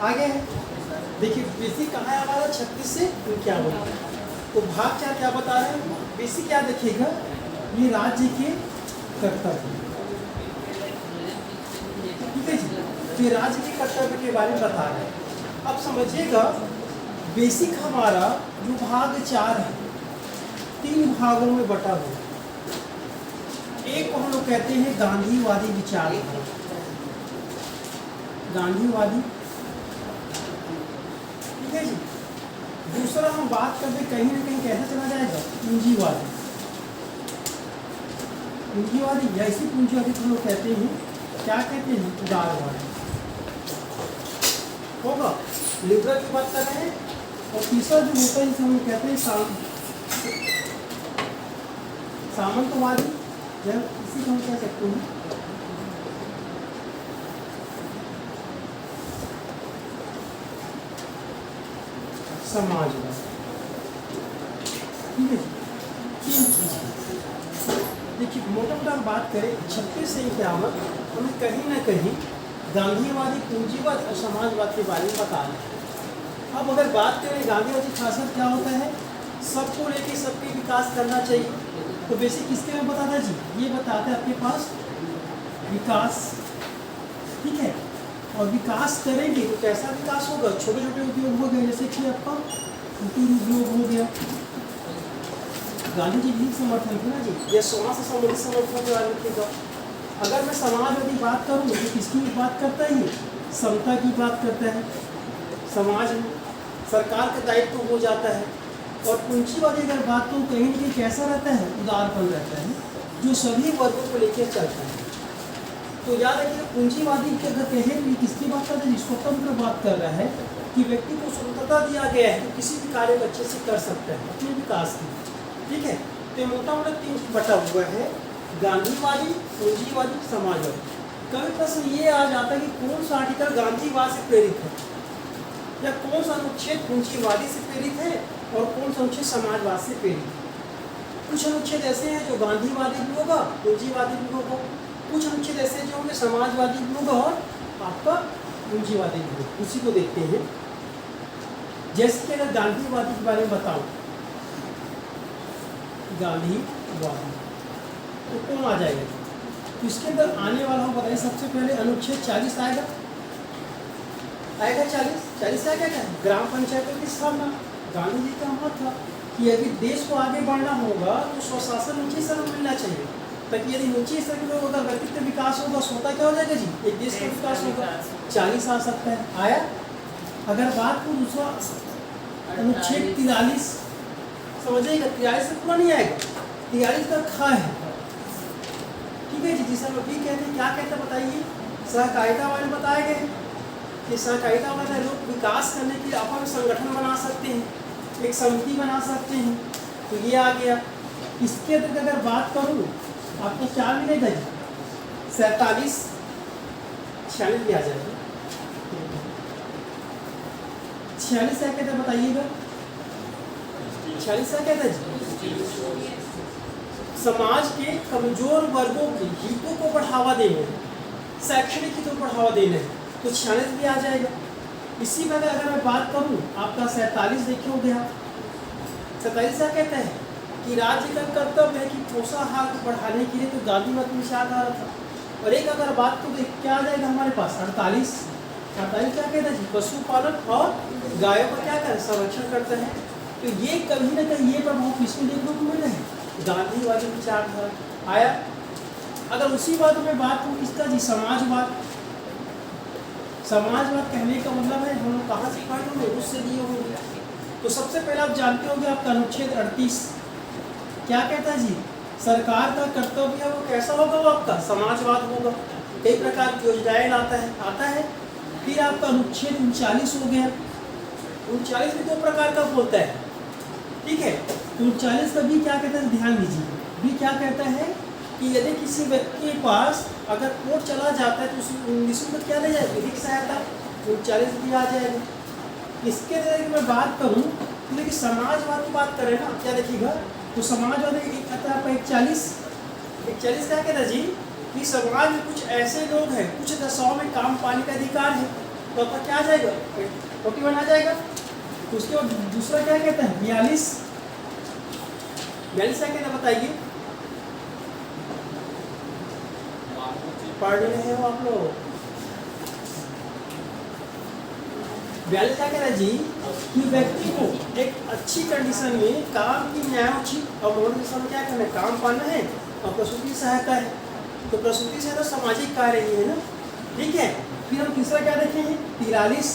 आगे है, देखिए बेसिक कहाँ है हमारा 36 से 51। तो भाग चार क्या बता रहे हैं, बेसिक क्या देखिएगा, ये राज्य के कर्तव्य, ठीक है जी। तो ये राज्य के कर्तव्य के बारे में बता रहे हैं। अब समझिएगा बेसिक हमारा जो भाग 4 है 3 भागों में बटा हुआ। एक को हम लोग कहते हैं गांधीवादी विचारधारा, गांधीवादी, ठीक है जी। दूसरा हम बात करते कहीं ना कहीं कैसे चला जाएगा, पूंजीवादी, पूंजीवादी या इसी पूंजीवादी को हम लोग कहते हैं, क्या कहते हैं, उदारवादी होगा, लिबरल की बात कर रहे हैं। और तीसरा जो होता है जिसे हम कहते हैं सामंतवादी, या इसी को हम कह सकते हैं समाजवाद, ठीक है। तीन चीज देखिए, मोटा मोटा बात करें 36 से 51 हमें कहीं ना कहीं गांधीवादी, पूंजीवाद और समाजवाद के बारे में बता रहे हैं। अब अगर बात करें गांधीवादी खासियत क्या होता है, सबको लेके सबके विकास करना चाहिए। तो बेसिक किसके में बताता जी, ये बताता है आपके पास विकास, ठीक है। और विकास करेंगे तो कैसा विकास होगा, छोटे छोटे उद्योग हो गए, जैसे कि आपका कुटीर उद्योग हो गया, गांधी जी भी समर्थन थे ना जी, या समाज से संबंधित समर्थन के बारे में रखिएगा। अगर मैं समाजवादी बात करूँ तो किसकी बात करता है, ये समता की बात करता है, समाज में सरकार का दायित्व हो जाता है। और पूंजीवादी अगर बात करूँ कहीं ना कहीं कैसा रहता है, उदारपन रहता है, जो सभी वर्गों को लेकर चलता है। तो याद रखिए पूंजीवादी के अगर कहें तो किसकी बात कर रहे हैं, स्वतंत्र बात कर रहा है कि व्यक्ति को स्वतंत्रता दिया गया है तो किसी भी कार्य को अच्छे से कर सकता है अपने विकास की, ठीक है। तो मोटा मोटा 3 बटा हुआ है, गांधीवादी, पूंजीवादी, समाजवादी। कभी प्रश्न ये आ जाता है कि कौन सा आर्टिकल गांधीवाद से प्रेरित है, या कौन सा अनुच्छेद पूंजीवादी से प्रेरित है, और कौन सा अनुच्छेद समाजवाद से प्रेरित है। कुछ अनुच्छेद ऐसे हैं जो गांधीवादी भी होगा, पूंजीवादी भी होगा, कुछ अनुच्छेद ऐसे जो होंगे समाजवादी भी होगा और आपका पूंजीवादी भी होगा। उसी को देखते हैं। जैसे कि अगर गांधीवादी के बारे में बताऊं, गांधीवादी तो कौन आ जाएगा, तो इसके अंदर आने वाला हो बताइए। सबसे पहले अनुच्छेद 40 आएगा, आएगा 40 आएगा क्या, ग्राम पंचायतों की स्थापना। गांधी जी का मत था कि यदि देश को आगे बढ़ना होगा तो स्वशासन ऊंचे स्तर में मिलना चाहिए, ताकि यदि ऊंचे स्तर के लोग अगर व्यक्तित्व विकास होगा, स्वतः क्या हो जाएगा जी, एक देश का विकास होगा। 40 आ सकता है, आया। अगर बात को दूसरा अनुच्छेद 43 समझिएगा, 43 से पूरा नहीं आएगा, 43 का खा है, ठीक है जी, जिसे हम भी कहते हैं, क्या कहते हैं बताइए, सहकारिता वाले बताए गए कि सहकारिता वाले लोग विकास करने के लिए अपन संगठन बना सकते हैं, एक समिति बना सकते हैं, तो ये आ गया। इसके अंदर अगर बात करूँ आपको क्या मिलेगा जी, 47, 46 भी आ जाएगा। 46 क्या कहते हैं बताइएगा, 46 क्या कहता है जी, समाज के कमजोर वर्गों के हितों को बढ़ावा देने, शैक्षणिक हितों को बढ़ावा देने, तो 46 भी आ जाएगा। इसी में अगर मैं बात करूं आपका 47 देखिए हो गया। 47 क्या कहता है कि राज्य का कर्तव्य है कि पोषाहार को बढ़ाने के लिए तो गांधीवादी विचारधारा था। और एक अगर बात तो क्या आ जाएगा हमारे पास 48 क्या कहता है जी, पशुपालन और गायों का क्या कर संरक्षण करता है। तो ये कहीं ना कहीं ये प्रभाव इसमें देखने को मिल रहे हैं, गांधीवादी विचारधारा आया। अगर उसी बात में बात हो किसका जी, समाजवाद। समाजवाद कहने का मतलब है हम लोग कहाँ से पढ़े होंगे, उससे दिए होंगे। तो सबसे पहले आप जानते होंगे आपका अनुच्छेद 38 क्या कहता है जी, सरकार का कर्तव्य है वो कैसा होगा, वो आपका समाजवाद होगा, कई प्रकार की योजनाएं आता है। फिर आपका अनुच्छेद 39 हो गया। 39 भी 2 प्रकार का बोलता है, ठीक है। तो 39 का भी क्या कहता है, ध्यान दीजिए, भी क्या कहता है कि यदि किसी व्यक्ति के पास अगर कोर्ट चला जाता है तो उसी में क्या ले जाए, विधिक सहायता, 39 भी आ जाएगा। इसके अंदर मैं बात करूँ तो देखिए समाजवाद की बात करें ना, क्या देखिएगा, तो समाजवाद एक कहता है आपका 41 क्या कहता है जी, कि समाज में कुछ ऐसे लोग हैं, कुछ दशाओं में काम पाने का अधिकार है, तो आपका क्या आ जाएगा 41 आ जाएगा। तो उसके बाद दूसरा क्या कहता है 42। 42 क्या कहता है बताइए, पढ़ रहे हो आप लोग। 42 क्या कहता है जी कि व्यक्ति को एक अच्छी कंडीशन में काम की न्यायोचित और मौलिक दिशा में क्या करना है, काम पाना है और प्रसूति सहायता है। तो प्रसूति से तो सामाजिक कार्य ही है ना, ठीक है। फिर हम तीसरा क्या देखेंगे 43।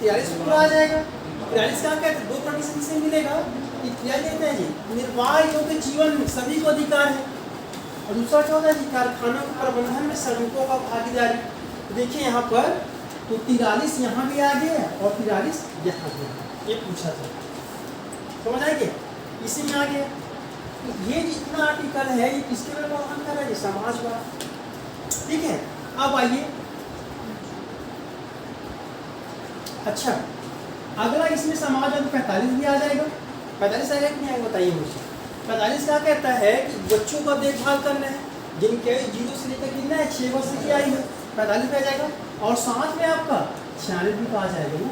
43 पूरा आ जाएगा। 43 क्या कहते हैं, दो कंडीशन से मिलेगा कि क्या कहते हैं जी निर्वाह योग्य जीवन में सभी को अधिकार है, और दूसरा क्या होता है जी कारखानों के प्रबंधन में श्रमिकों का भागीदारी। तो देखिए यहाँ पर तो 43 यहाँ भी आ गया और 43 यहाँ भी, ये पूछा था, समझ आएंगे, इसी में आ गया। तो ये जितना आर्टिकल है ये किसके बारे में बात कर रहा है, समाजवाद, ठीक है। अब आइए अच्छा अगला इसमें समाजवाद 45 भी आ जाएगा। 45 आएगा कि नहीं आएगा बताइए मुझे। 45 क्या कहता है कि बच्चों का देखभाल करना है जिनके 0 से लेकर कितना है 6 वर्ष की आयु है, 45 पे आ जाएगा। और साथ में आपका 46 भी आ जाएगा ना।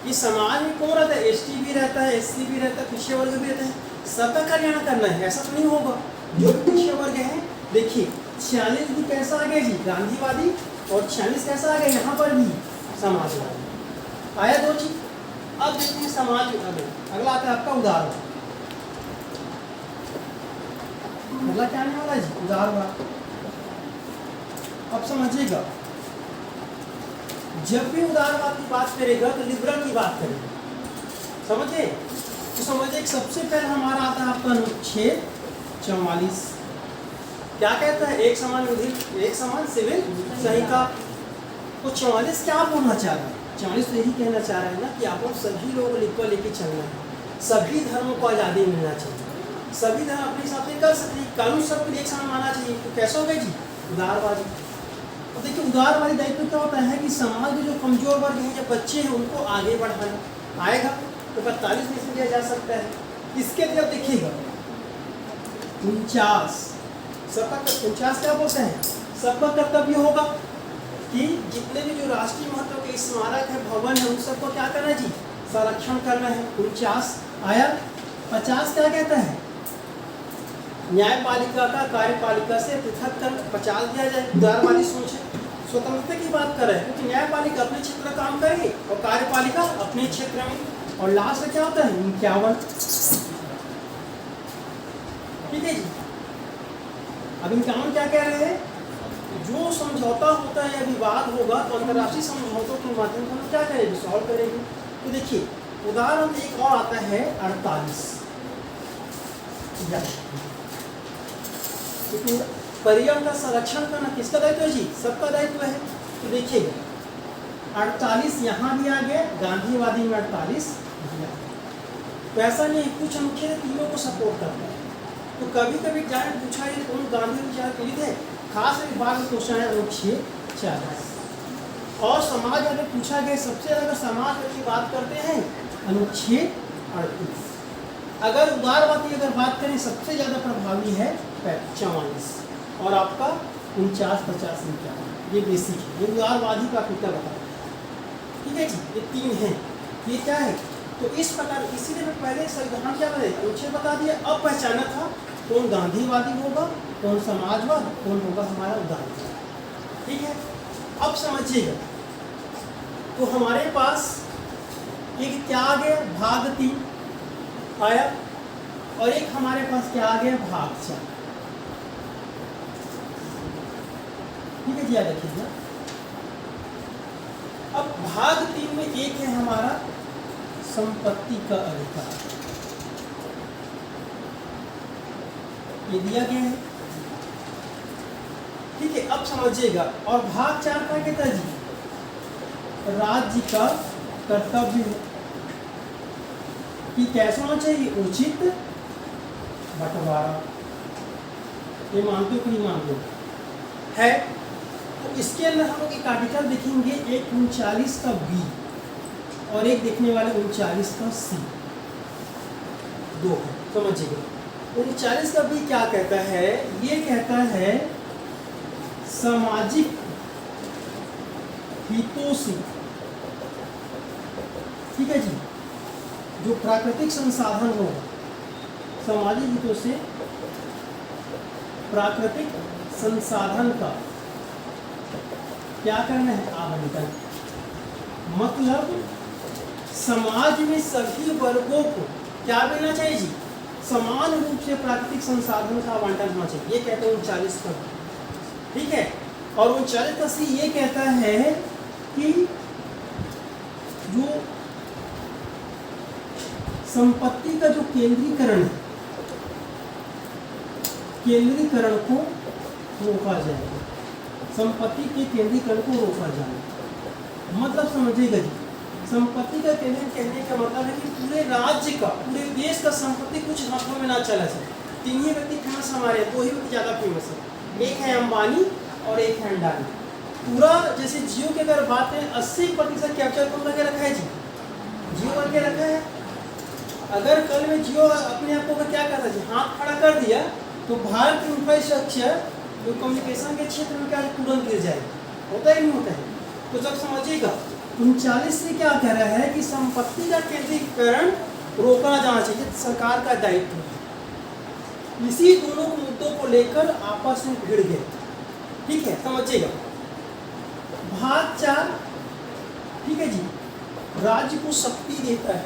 इस समाज में कौन रहता है, ST भी रहता है, SC भी रहता है, पिछड़े वर्ग भी रहता है, सबका कल्याण करना है, ऐसा तो नहीं होगा। जो पिछड़े वर्ग है देखिए 46 भी कैसा आ गया जी गांधीवादी, और 46 कैसा आ गया यहाँ पर भी समाजवादी आया, दो चीज। अब देखते हैं समाज, अगला आता है आपका उदारवाद। अगला क्या आने वाला है जी उदारवाद। अब समझिएगा जब भी उदारवाद की बात करेगा तो लिबरल की बात करेगा, समझे। तो समझिए सबसे पहले हमारा आता है आपका अनुच्छेद 44। क्या कहता है, एक समान विधि एक समान सिविल संहिता। तो 44 क्या बोलना चाह रहा है, 44 तो यही कहना चाह रहा है ना कि आपको सभी लोगों को लेके चलना है, सभी धर्मों को आज़ादी मिलना चाहिए, सभी धर्म अपने हिसाब से कर सकते हैं, कानून सबके लिए एक समान माना चाहिए। तो कैसा हो गया जी उदारवादी। तो देखिए उदारवादी दायित्व क्या होता है कि समाज के जो कमजोर वर्ग हैं, जो बच्चे हैं, उनको आगे बढ़ाना आएगा। तो 45 में से लिया जा सकता है। इसके लिए अब देखिएगा 49 सबका 49 क्या बोलते हैं, सबका कर्तव्य होगा कि जितने भी जो राष्ट्रीय महत्व के स्मारक है, भवन है, उन सबको क्या करना है जी संरक्षण करना है। 49 आया। 50 क्या कहता है, न्यायपालिका का कार्यपालिका से पृथक कर 50 दिया जाए। उदारवादी सोच है, स्वतंत्रता की बात कर रहे हैं क्योंकि न्यायपालिका अपने क्षेत्र में काम करेगी और कार्यपालिका अपने क्षेत्र में। और लास्ट में क्या होता है 51, ठीक है जी। अब 51 क्या कह रहे हैं, जो समझौता होता है या विवाद होगा तो अंतर्राष्ट्रीय समझौतों के माध्यम से हम क्या करेंगे, सॉल्व करेंगे। तो देखिए उदाहरण एक और आता है 48। पर्यावरण का संरक्षण करना किसका दायित्व है जी, सबका दायित्व है। तो देखिए 48 यहाँ भी आ गया, गांधीवादी में 48। तो ऐसा नहीं, कुछ अनुच्छेद तीनों को सपोर्ट करता है। तो कभी कभी जान पूछा है कौन गांधी विचार पीड़ित है, खास एक बार में क्वेश्चन है अनुच्छेद 40। और समाज में पूछा गया सबसे ज्यादा समाज की बात करते हैं अनुच्छेद 38। अगर उदारवादी अगर बात करें सबसे ज्यादा प्रभावी है 44 और आपका 49, 50, 51। ये बेसिक है, ये उदारवादी का फिक्र बता रहा है, ठीक है जी। ये तीन हैं, ये क्या है। तो इस प्रकार इसीलिए मैं पहले संविधान क्या बताया अनुच्छेद बता दिया। अब पहचाना था कौन गांधीवादी होगा, कौन समाजवाद, कौन होगा हमारा उदारवाद, ठीक है। अब समझिएगा तो हमारे पास एक क्या आ गया भाग 3 आया और एक हमारे पास क्या आ गया भाग 4, ठीक है जी। याद रखिएगा अब भाग 3 में एक है हमारा संपत्ति का अधिकार, ये दिया गया है, ठीक है। अब समझिएगा और भाग 4 का कहता है जी राज्य का कर्तव्य है कि कैसा होना चाहिए उचित बंटवारा। ये मानते हो कि नहीं मानते है। तो इसके अंदर हम लोग एक आर्टिकल देखेंगे, एक 39 का बी और एक देखने वाले 39 का सी, दो समझिएगा। 39 का बी क्या कहता है, ये कहता है सामाजिक हितों से, ठीक है जी, जो प्राकृतिक संसाधन होगा, सामाजिक हितों से प्राकृतिक संसाधन का क्या करना है, आवंटन। मतलब समाज में सभी वर्गों को क्या मिलना चाहिए जी, समान रूप से प्राकृतिक संसाधन का आवंटन होना चाहिए। ये कहते हैं 39 का, ठीक है। और 39 का सी ये कहता है कि जो संपत्ति का जो केंद्रीकरण है, केंद्रीकरण को रोका जाएगा, संपत्ति के केंद्रीकरण को रोका जाएगा। मतलब समझिएगा जी, संपत्ति का केंद्रीकरण कहने का मतलब है कि पूरे राज्य का, पूरे देश का संपत्ति कुछ हाथों में ना चला जाए। तीन ही व्यक्ति फेमस हमारे, दो ही व्यक्ति ज़्यादा फेमस है, एक है अंबानी और एक है अंडानी। पूरा जैसे जियो की अगर बात है 80% कैप्चर कौन करके रखा है जी, जियो करके रखा है। अगर कल में जियो अपने आप को क्या करता है, हाथ खड़ा कर दिया तो भारत की इंफ्रास्ट्रक्चर जो कम्युनिकेशन के क्षेत्र में क्या तुरंत गिर जाएगा, होता ही नहीं होता है। तो जब समझिएगा 39 से क्या कह रहा है कि संपत्ति का केंद्रीकरण रोका जाना चाहिए, सरकार का दायित्व है। इसी दोनों मुद्दों को लेकर आपस में भिड़ गए, ठीक है, समझिएगा। भाग 4, ठीक है जी, राज्य को शक्ति देता है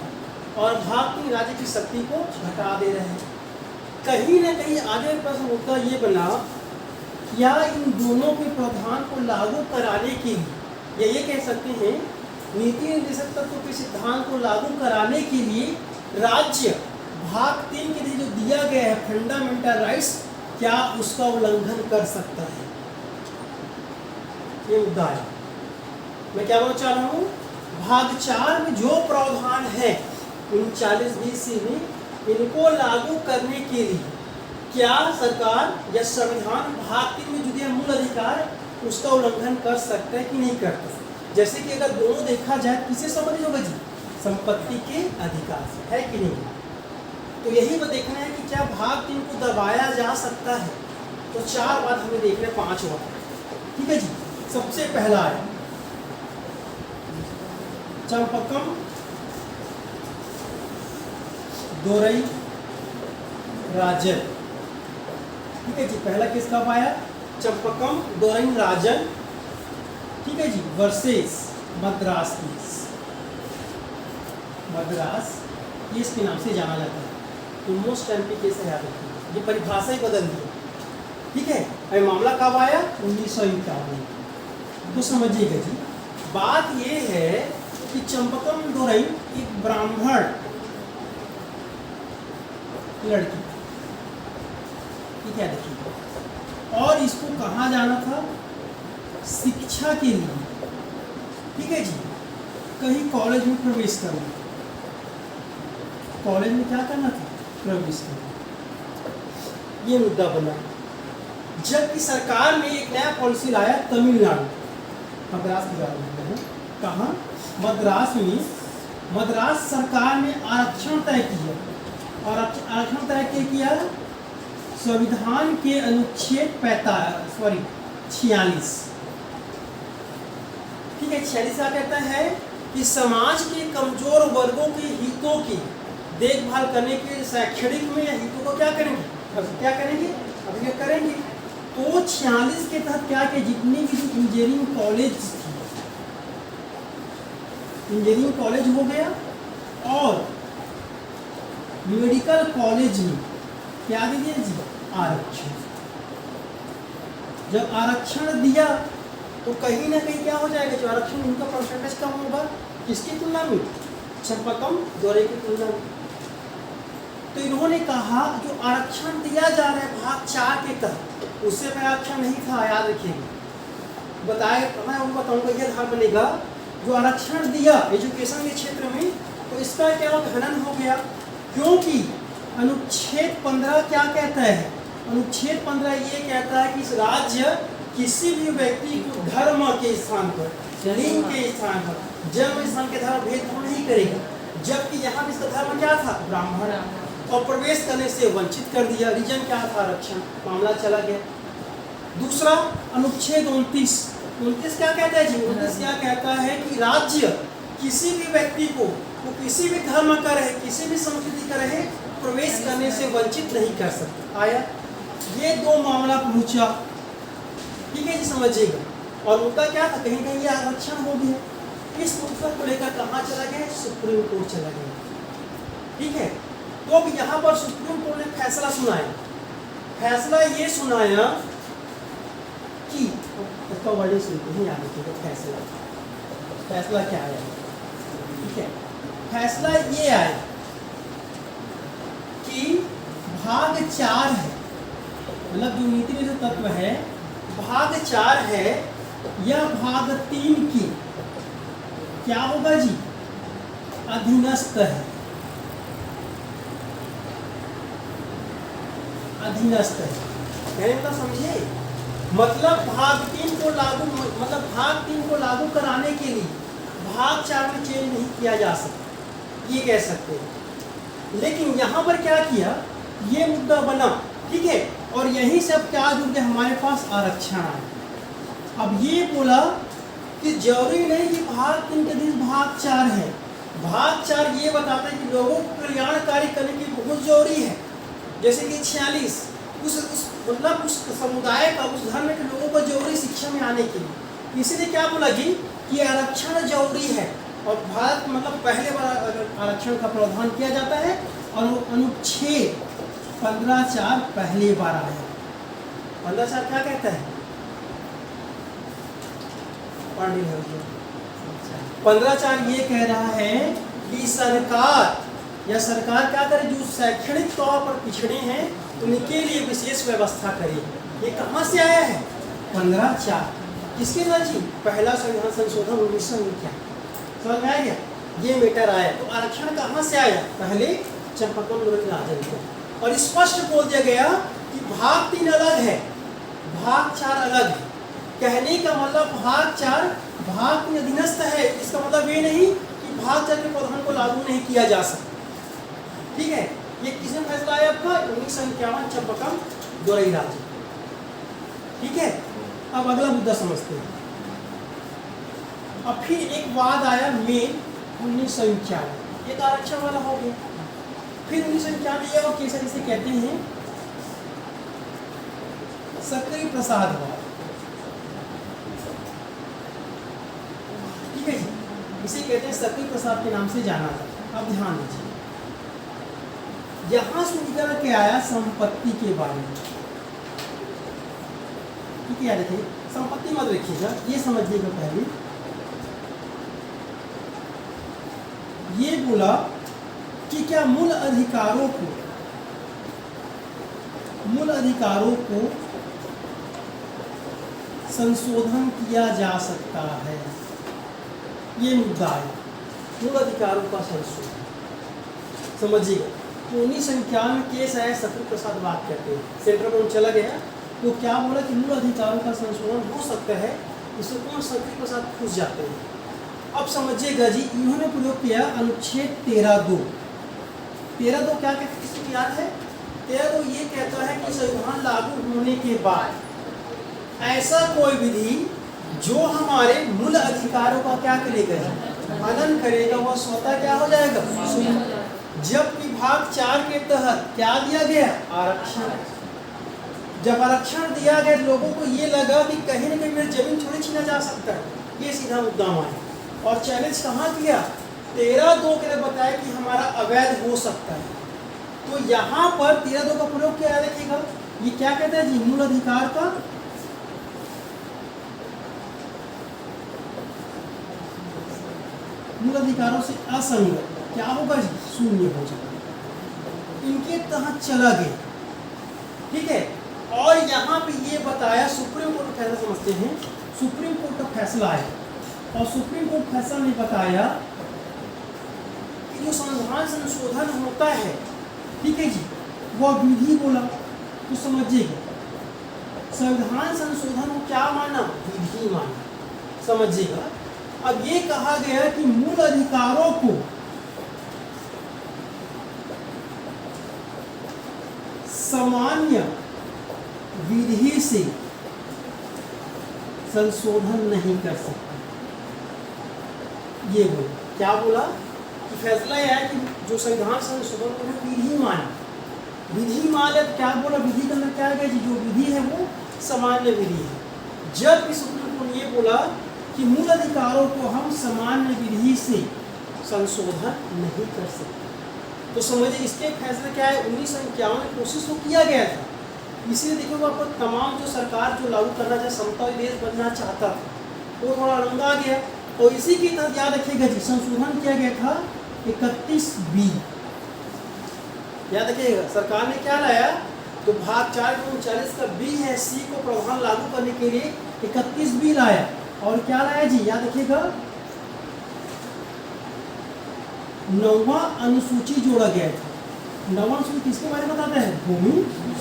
और भाग 3 राज्य की शक्ति को घटा दे रहे हैं। कहीं ना कहीं आगे प्रश्न होता ये बना, क्या इन दोनों के प्रावधान को लागू कराने के लिए, या ये कह सकते हैं नीति निर्देशक तत्व के सिद्धांत को लागू कराने के लिए राज्य भाग 3 के लिए जो दिया गया है फंडामेंटल राइट्स, क्या उसका उल्लंघन कर सकता है, ये मुद्दा है। मैं क्या बोलना चाह रहा हूँ, भाग 4 में जो प्रावधान है 39(b)(c) में, इनको लागू करने के लिए क्या सरकार या संविधान भाग 3 में जो दिया मूल अधिकार उसका उल्लंघन कर सकता है कि नहीं करता। जैसे कि अगर दोनों देखा जाए किससे संबंधित होगा जी, संपत्ति के अधिकार से, है कि नहीं। तो यही वो देखना है कि क्या भाग 3 को दबाया जा सकता है। तो 4 बात हमें देखना है, 5 बात, ठीक है जी। सबसे पहला है चंपकम दोरई राजन, ठीक है जी। पहला किसका पाया, चंपकम दोरई राजन, ठीक है जी, versus Madras case. Madras case के नाम से जाना जाता है। तो मोस्ट एमपी केस है, याद रखिए, ये परिभाषा ही बदल दी, ठीक है। अभी मामला कब आया, 1951। तो समझिएगा जी, बात ये है कि चंपकम दोरई एक ब्राह्मण लड़की, ठीक है, देखिए, और इसको कहाँ जाना था, शिक्षा के लिए, ठीक है जी, कहीं कॉलेज में प्रवेश करना, कॉलेज में क्या करना था, प्रवेश करना, ये मुद्दा बना। जबकि सरकार ने एक नया पॉलिसी लाया तमिलनाडु, मद्रास की बात करते हैं, कहाँ, मद्रास में। मद्रास सरकार ने आरक्षण तय किया, और आरक्षण तय किया संविधान के अनुच्छेद 46, ठीक है। 46 क्या कहता है कि समाज के कमजोर वर्गों के हितों की देखभाल करने के शैक्षणिक में हितों को क्या करेंगे, क्या करेंगे, अभी करेंगे। तो 46 के तहत क्या कि जितनी भी इंजीनियरिंग कॉलेज थी, इंजीनियरिंग कॉलेज हो गया, और मेडिकल कॉलेज में क्या दे दिया जी, आरक्षण। जब आरक्षण दिया तो कहीं ना कहीं क्या हो जाएगा, जो आरक्षण उनका परसेंटेज कम होगा, किसकी तुलना में, चंपकम दोरई की तुलना में। तो इन्होंने कहा जो आरक्षण दिया जा रहा है भाग 4 के तहत, उससे पहले आरक्षण नहीं था, याद रखिएगा। बताए मैं उनको बताऊंगा, यह धार बनेगा, जो आरक्षण दिया एजुकेशन के क्षेत्र में, तो इसका क्या खनन हो गया, क्योंकि अनुच्छेद 15 क्या कहता है, अनुच्छेद 15 ये कहता है कि इस राज्य किसी भी व्यक्ति को धर्म के स्थान पर, लिंग के स्थान पर, जन्म स्थान के धर्म भेदभाव नहीं करेगा। जबकि यहाँ भी इसका धर्म क्या था, ब्राह्मण, और प्रवेश करने से वंचित कर दिया। रीजन क्या था, आरक्षण, मामला चला गया। दूसरा अनुच्छेद 29 29 क्या कहता है जी? 29 क्या कहता है कि राज्य किसी भी व्यक्ति को वो किसी भी धर्म का रहे, किसी भी संस्कृति का रहे, प्रवेश करने से वंचित नहीं कर सकता। आया, ये दो मामला पूछा, ठीक है जी, समझिएगा। और मुद्दा क्या था, कहीं कहीं ये आरक्षण हो गया, इस मुद्दा को लेकर कहाँ चला गया? सुप्रीम कोर्ट चला गया, ठीक है। तो अब यहाँ पर सुप्रीम कोर्ट ने फैसला सुनाया। फैसला ये सुनाया कि इसका वर्डिंग सुनते ही याद रखिएगा, फैसला क्या आया, ठीक है। फैसला ये आया कि भाग 4 है, मतलब जो नीति में जो तत्व है भाग 4 है या भाग 3 की क्या होगा जी? अधीनस्थ है, अधीनस्थ है। कहने का समझे, मतलब भाग 3 को लागू, मतलब भाग 3 को लागू कराने के लिए भाग 4 में चेंज नहीं किया जा सकता, ये कह सकते हैं। लेकिन यहाँ पर क्या किया, ये मुद्दा बना, ठीक है। और यहीं से अब क्या जुड़ गया हमारे पास? आरक्षण आया। अब ये बोला कि जरूरी नहीं कि भाग 3 के दिन भाग 4 है। भाग 4 ये बताता है कि लोगों को कल्याणकारी करने की बहुत जरूरी है। जैसे कि 46 उस मतलब उस समुदाय का, उस धर्म के लोगों को जरूरी शिक्षा में आने के लिए, इसीलिए क्या बोला कि आरक्षण जरूरी है। और भारत मतलब पहले बार आरक्षण का प्रावधान किया जाता है और वो अनुच्छेद 15(4) पहली बार आया। 15(4) क्या कहता है? 15(4) ये कह रहा है कि सरकार क्या करे, जो शैक्षणिक तौर पर पिछड़े हैं उनके लिए विशेष व्यवस्था करे। ये कहाँ से आया है? 15(4) किसके द्वारा जी? पहला संविधान संशोधन 1951। समझ में आ गया? ये मैटर आया। तो आरक्षण कहाँ से आया? पहले चंपाकल राजन को। और स्पष्ट बोल दिया गया कि भाग 3 अलग है, भाग 4 अलग है। कहने का मतलब भाग 4 भाग 3 अधीनस्थ है, इसका मतलब ये नहीं कि भाग 4 के प्रावधान को लागू नहीं किया जा सकता, ठीक है। ये किसने फैसला आया आपका? 1951 चंपाकल दोरई राजन, ठीक है। अब अगला मुद्दा समझते हैं। अब फिर एक वाद आया मेन 1951, एक आरक्षण वाला हो गया। फिर 1951 ये और केस जिसे कहते हैं सक्रिय प्रसादवाद, ठीक है जी, इसे कहते हैं सक्रिय प्रसाद के नाम से जाना जाता। अब ध्यान दीजिए, यहां से निकल के आया संपत्ति के बारे में, ठीक है। याद रखिए, संपत्ति मत रखिएगा, ये समझिएगा। पहले ये बोला कि क्या मूल अधिकारों को संशोधन किया जा सकता है, ये मुद्दा है। मूल अधिकारों का संशोधन समझिएगा। 1951 केस है, सक्रिय प्रसाद बात करते हैं, सेंट्रल में चला गया तो क्या बोला कि मूल अधिकारों का संशोधन हो सकता है, इससे कौन सक्रिय प्रसाद फंस जाते हैं। अब समझिएगा जी, इन्होंने प्रयोग किया अनुच्छेद 13(2). 13(2) क्या कहते हैं, किसी को याद है? 13(2) ये कहता है कि संविधान लागू होने के बाद ऐसा कोई विधि जो हमारे मूल अधिकारों का क्या करेगा, हनन करेगा, वह स्वतः क्या हो जाएगा, जबकि भाग 4 के तहत क्या दिया गया, आरक्षण। जब आरक्षण दिया गया लोगों को ये लगा कि कहीं ना कहीं मेरी जमीन थोड़ी छीना जा सकता है, ये सीधा मुद्दा आया। और चैलेंज कहाँ किया? 13(2) के ने बताया कि हमारा अवैध हो सकता है। तो यहाँ पर 13(2) का प्रयोग किया देखिएगा, ये क्या कहता है जी, मूल अधिकार का मूल अधिकारों से असंगत क्या होगा जी, शून्य हो जाएगा, इनके तहत चला गया, ठीक है। और यहाँ पे ये बताया, सुप्रीम कोर्ट का फैसला समझते हैं। सुप्रीम कोर्ट का फैसला आया और सुप्रीम कोर्ट फैसला ने बताया कि जो संविधान संशोधन होता है, ठीक है जी, वह विधि बोला तो समझिएगा। संविधान संशोधन को क्या माना, विधि माना, समझिएगा। अब ये कहा गया कि मूल अधिकारों को सामान्य विधि से संशोधन नहीं कर सकता। ये बोला, क्या बोला कि फैसला यह है कि जो संविधान संशोधन को विधि मान, विधि मान है। क्या बोला, विधि के अंदर क्या है कि जो विधि है वो सामान्य विधि है। जब इस सुप्रीम कोर्ट ने ये बोला कि मूल अधिकारों को हम सामान्य विधि से संशोधन नहीं कर सकते, तो समझिए इसके फैसला क्या है। 1951 में कोशिश तो किया गया था, इसलिए देखो आपको तमाम जो सरकार जो लागू करना चाहे, समता देश बनना चाहता था, वो थोड़ा रंगा गया। और इसी की तहत याद रखिएगा जी, संशोधन किया गया था 31B। याद रखिएगा सरकार ने क्या लाया, तो भाग 4 का बी है, सी को प्रावधान लागू करने के लिए 31B लाया। और क्या लाया जी, याद रखिएगा 9वां अनुसूची जोड़ा गया था। 9वां अनुसूची किसके बारे में बताता है, भूमि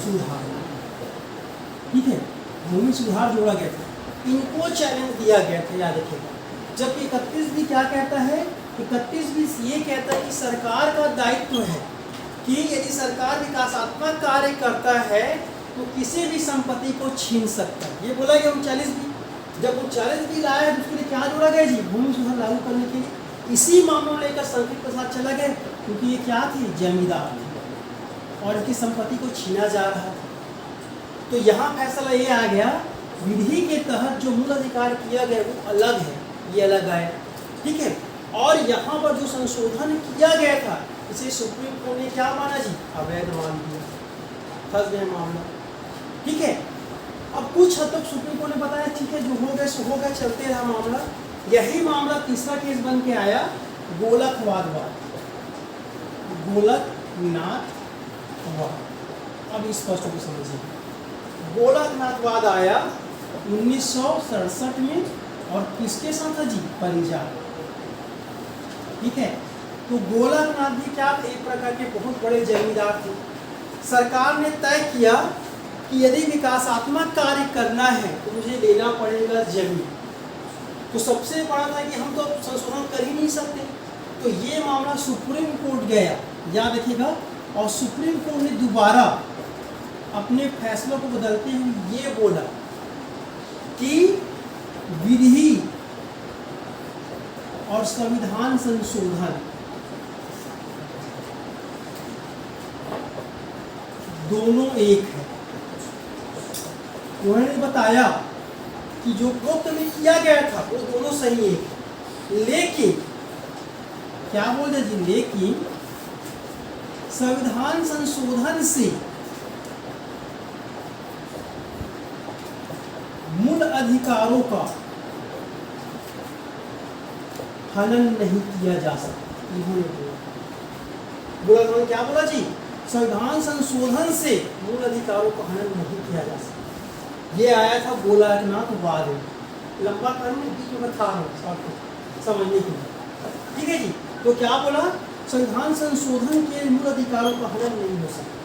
सुधार, ठीक है, भूमि सुधार जोड़ा गया था। इनको चैलेंज दिया गया था, याद रखिएगा। जबकि 31B क्या कहता है, 31B ये कहता है कि सरकार का दायित्व है कि यदि सरकार विकासात्मक कार्य करता है तो किसी भी संपत्ति को छीन सकता है। ये बोला गया 39B। जब 39B लाया है तो उसके लिए क्या जोड़ा गया जी, भूमि सुधार लागू करने के लिए। इसी मामलों को लेकर संकट के साथ चला गया, क्योंकि ये क्या थी, जमींदार थी और इसकी संपत्ति को छीना जा रहा था। तो यहाँ फैसला ये आ गया, विधि के तहत जो मूल अधिकार किया गया वो अलग है, ये अलग आया, ठीक है। और यहाँ पर जो संशोधन किया गया था, इसे सुप्रीम कोर्ट ने क्या माना जी, अवैध मान दिया, फंस गया मामला, ठीक है। अब कुछ हद तक सुप्रीम कोर्ट ने बताया ठीक है, जो हो गया सो हो गया, चलते रहा मामला। यही मामला तीसरा केस बन के आया, गोलकनाथ वाद। अब स्पष्ट को समझिए, गोलकनाथवाद आया 1967 में, और किसके साथ था जी, परिजात, ठीक है। तो गोलकनाथ भी क्या थे, एक प्रकार के बहुत बड़े जमींदार थे। सरकार ने तय किया कि यदि विकासात्मक कार्य करना है तो मुझे लेना पड़ेगा जमीन। तो सबसे बड़ा था कि हम तो संशोधन कर ही नहीं सकते, तो ये मामला सुप्रीम कोर्ट गया, याद रखिएगा। और सुप्रीम कोर्ट ने दोबारा अपने फैसलों को बदलते हुए ये बोला कि विधि और संविधान संशोधन दोनों एक है। उन्होंने बताया कि जो वक्त में किया गया था वो दोनों सही है, लेकिन क्या बोल रहे जी, लेकिन संविधान संशोधन से मूल अधिकारों का हनन नहीं किया जा सकता। इन्होंने बोला, क्या बोला जी, संविधान संशोधन से मूल अधिकारों का हनन नहीं किया जा सकता। ये आया था गोलकनाथवाद, लंबा कर्म बीच में था समझने के लिए, ठीक है जी। तो क्या बोला, संविधान संशोधन के मूल अधिकारों का हनन नहीं हो सकता।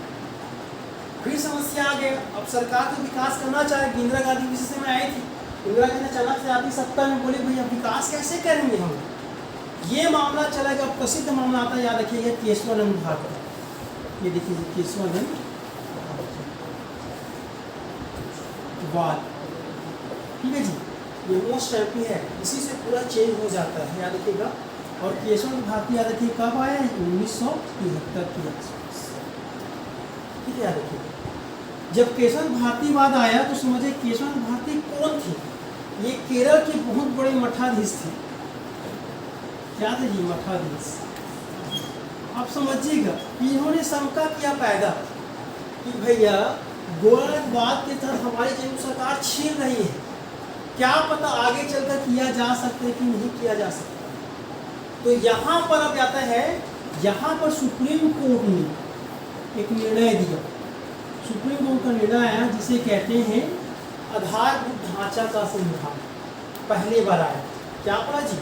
फिर समस्या आ गया, अब सरकार तो विकास करना चाहे, इंदिरा गांधी विशेष में आई थी, इंदिरा गांधी अचानक से आती सत्ता में, बोले भैया विकास कैसे करेंगे हम। ये मामला चला गया। प्रसिद्ध मामला आता है, याद रखिएगा, केशवानंद भागवत। ये देखिए केशवानंद वाद, ठीक है जी, ये मोस्ट एमपी है, इसी से पूरा चेंज हो जाता है, याद रखिएगा। और केशवानंद भारती याद रखिए कब आया है, 1973 के आसपास, ठीक है, याद रखिएगा। जब केशवानंद भारतीवाद आया तो समझे केशवानंद भारती कौन थे, ये केरल के बहुत बड़े मठाधीश थे। क्या थे जी, मठाधीश। आप समझिएगा इन्होंने शंका किया पैदा कि भैया गोलकनाथवाद के तहत हमारी जमीन सरकार छीन रही है, क्या पता आगे चलकर किया जा सकता है कि नहीं किया जा सकता। तो यहाँ पर अब आता है, यहाँ पर सुप्रीम कोर्ट ने एक निर्णय दिया। सुप्रीम कोर्ट का निर्णय आया जिसे कहते हैं आधारभूत ढांचा का संविधान, पहली बार आया। क्या पढ़ा जी,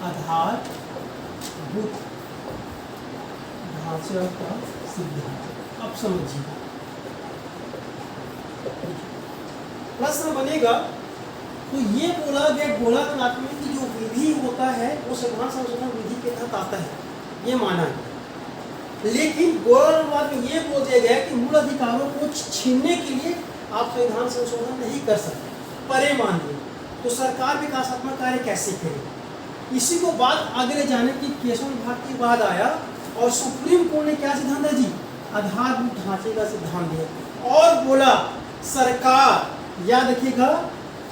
आधारभूत ढांचा का सिद्धांत। अब समझिए प्रश्न बनेगा, तो ये बोला गया गोलकनाथ में कि जो विधि होता है वो संविधान संशोधन विधि के तहत आता है, ये माना है। लेकिन गोलकनाथ में ये बोल दिया गया कि मूल अधिकारों को छीनने के लिए आप संविधान संशोधन नहीं कर सकते। परे मान ली, तो सरकार विकासात्मक कार्य कैसे करे? इसी को बात आगे ले जाने की केशव विभाग की बात आया और सुप्रीम कोर्ट ने क्या सिद्धांत दिया जी? आधारभूत ढांचे का सिद्धांत दिया और बोला सरकार, याद रखिएगा,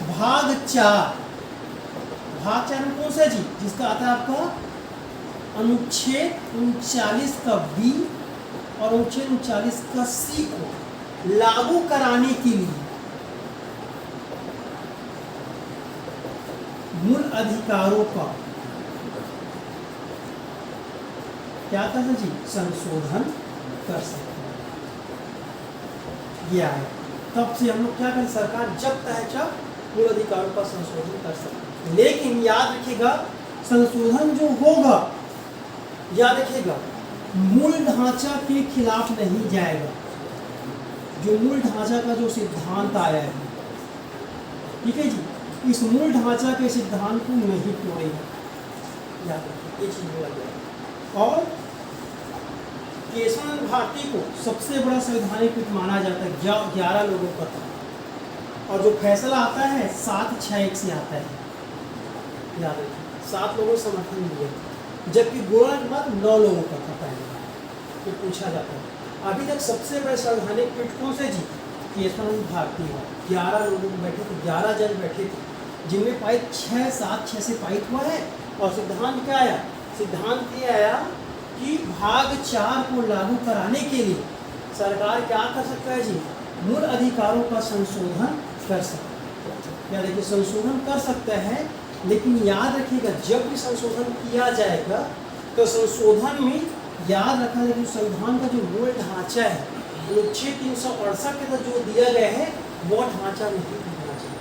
भाग 4 में कौन सा जी? जिसका आता है आपका अनुच्छेद 39 का बी और अनुच्छेद 39 का सी को लागू कराने के लिए मूल अधिकारों का क्या कर सकते जी? संशोधन कर सकते हैं। यह है तब से हम लोग क्या करें, सरकार जब चाहे जब मूल अधिकारों का संशोधन कर सकते हैं। लेकिन याद रखिएगा, संशोधन जो होगा, याद रखिएगा, मूल ढांचा के खिलाफ नहीं जाएगा। जो मूल ढांचा का जो सिद्धांत आया है, ठीक है जी, इस मूल ढांचा के सिद्धांत को नहीं तोड़ेगा। याद रखिए, ये चीज बोला गया। और केशव भारती को सबसे बड़ा संवैधानिक पीठ माना जाता है, 11 लोगों का था, और जो फैसला आता है 7-6-1 से आता है। याद रखिए, 7 लोगों समर्थन दिए, जबकि गोरा के बाद 9 लोगों का था पहले। तो पूछा जाता है अभी तक सबसे बड़े संवैधानिक पीठ कौन से जी? केशव भारती है। 11 लोग बैठे थे, 11 जज बैठे थे, जिनमें पारित 6-7-6 से पारित हुआ है। और सिद्धांत क्या आया? सिद्धांत ये आया कि भाग 4 को लागू कराने के लिए सरकार क्या कर सकता है जी? मूल अधिकारों का संशोधन कर सकता है। या देखिए, संशोधन कर सकता है, लेकिन याद रखिएगा, जब भी संशोधन किया जाएगा तो संशोधन में याद रखा जाए कि संविधान का जो मूल ढांचा है, अनुच्छेद 368 के तहत जो दिया गया है, वो ढांचा नहीं होना चाहिए।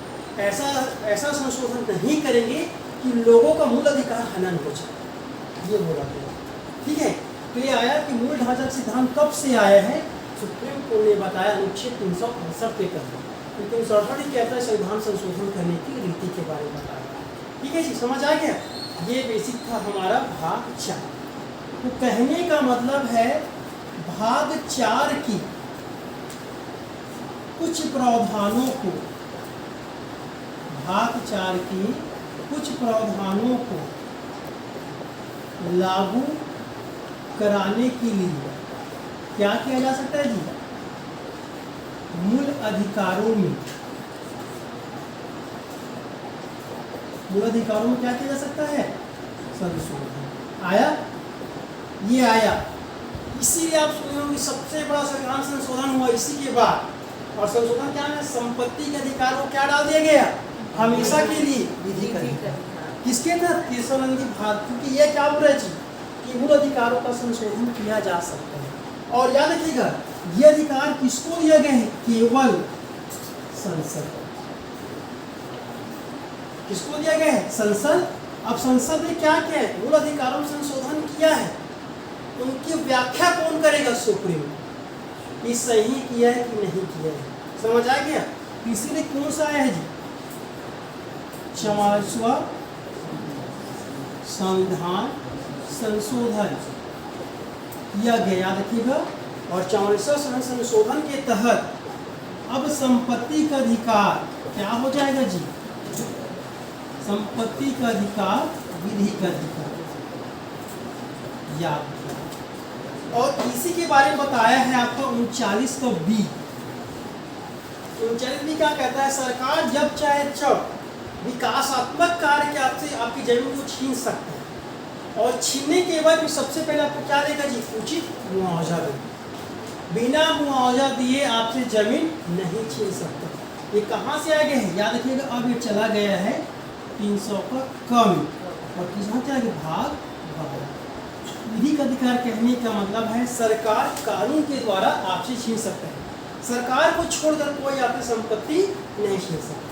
ऐसा संशोधन नहीं करेंगे कि लोगों का मूल अधिकार हनन हो जाए, ये बोला गया। ठीक है, तो ये आया कि मूल ढांचा सिद्धांत कब से आया है? सुप्रीम कोर्ट ने बताया अनुच्छेद 368 के तहत। 368 ही कहता है संविधान संशोधन करने की रीति के बारे में बताया। ठीक है जी, समझ आ गया? ये बेसिक था हमारा भाग 4। तो कहने का मतलब है भाग 4 की कुछ प्रावधानों को, भाग 4 की कुछ प्रावधानों को लागू कराने के लिए क्या किया जा सकता है जी? मूल अधिकारों में, मूल अधिकारों में क्या किया जा सकता है? संशोधन। आया? ये आया। इसीलिए आप सुने होंगे सबसे बड़ा संविधान संशोधन हुआ इसी के बाद। और संशोधन क्या है? संपत्ति के अधिकार को क्या डाल दिया गया? हमेशा के लिए विधिक अधिकार। किसके तहत? केशवानंद भारती। क्योंकि ये क्या बोल रहे जी कि मूल अधिकारों का संशोधन किया जा सकता है। और याद रखिएगा, ये अधिकार किसको दिया गया है? केवल संसद। किसको दिया गया है? संसद। अब संसद ने क्या किया है? मूल अधिकारों में संशोधन किया है, उनकी व्याख्या कौन करेगा? सुप्रीम। ये सही किया है कि नहीं किया है? समझ आ गया? इसीलिए कौन सा आया है जी? 44वां संविधान संशोधन किया गया, याद रखिएगा। और 44वां संशोधन के तहत अब संपत्ति का अधिकार क्या हो जाएगा जी? संपत्ति का अधिकार विधिक अधिकार। याद रखिएगा। और इसी के बारे में बताया है आपका 39 का बी। 39 बी क्या कहता है? सरकार जब चाहे जब विकासात्मक कार्य के आपसे आपकी जमीन को छीन सकता है, और छीनने के बाद भी सबसे पहले आपको क्या देगा जी? उचित मुआवजा देगा। बिना मुआवजा दिए आपसे जमीन नहीं छीन सकता। ये कहाँ से आ गया है? याद रखिएगा, अब ये चला गया है 300 का कम, और किसमें चला गया? भाग 12। विधिक अधिकार कहने का मतलब है सरकार कानून के द्वारा आपसे छीन सकता है, सरकार को छोड़कर कोई आपकी संपत्ति नहीं छीन सकता।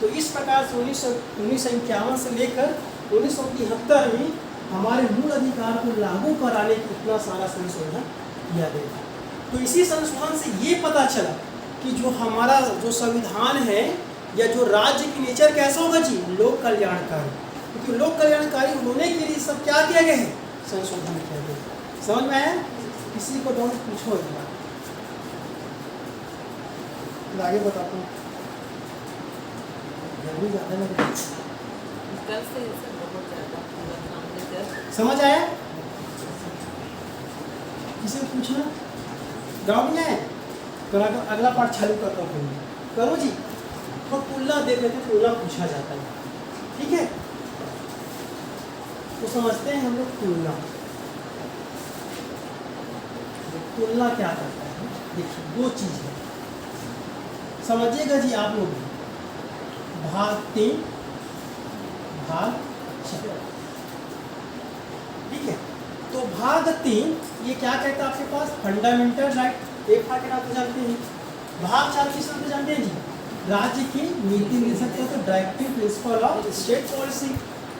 तो इस प्रकार से 1951 से लेकर 1973 में हमारे मूल अधिकार को लागू कराने की इतना सारा संशोधन किया गया। तो इसी संशोधन से ये पता चला कि जो हमारा जो संविधान है या जो राज्य की नेचर कैसा होगा जी? लोक कल्याणकारी। क्योंकि लोक कल्याणकारी होने के लिए सब क्या किया गया है? संशोधन किया गया। समझ में आया? किसी को डाउट पूछो एक बार, आगे बताता हूँ। गर्मी ज़्यादा लग रही है। कल से सर बहुत ज़्यादा पूरा सामने से समझ आया? किसी को पूछना गाँव में आए तो अगला पार्ट चालू करता हूँ फिर करो जी। तो तुलना दे देते, तुलना पूछा जाता है, ठीक है? तो समझते हैं हम लोग तुलना। तुलना क्या करता है? देखिए दो चीज़ है, समझिएगा जी आप लोग। भाग 3 भाग 4, ठीक है? तो भाग 3 ये क्या कहता है आपके पास? फंडामेंटल राइट, एक भाग के नाम तो जानते हैं। भाग 4 किस नाम से जानते हैं जी? राज्य की नीति निर्देशक तो directive principle of state policy,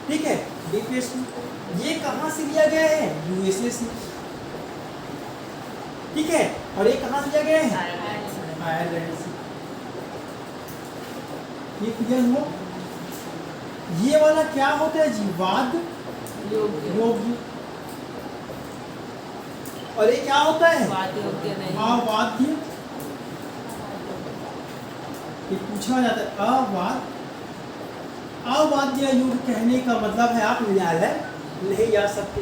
ठीक है? डीपीएसपी। ये कहाँ से लिया गया है? यूएसए से, ठीक है? और ये कहाँ से लिया गया है? आयरलैंड से। ये क्लियर हुआ? ये वाला क्या होता है जी? वाद योग्य। और ये क्या होता है? वाद योग्य नहीं। अवाद्य। ये पूछा जाता है अवाद्य युग कहने का मतलब है आप न्यायालय नहीं जा सकते।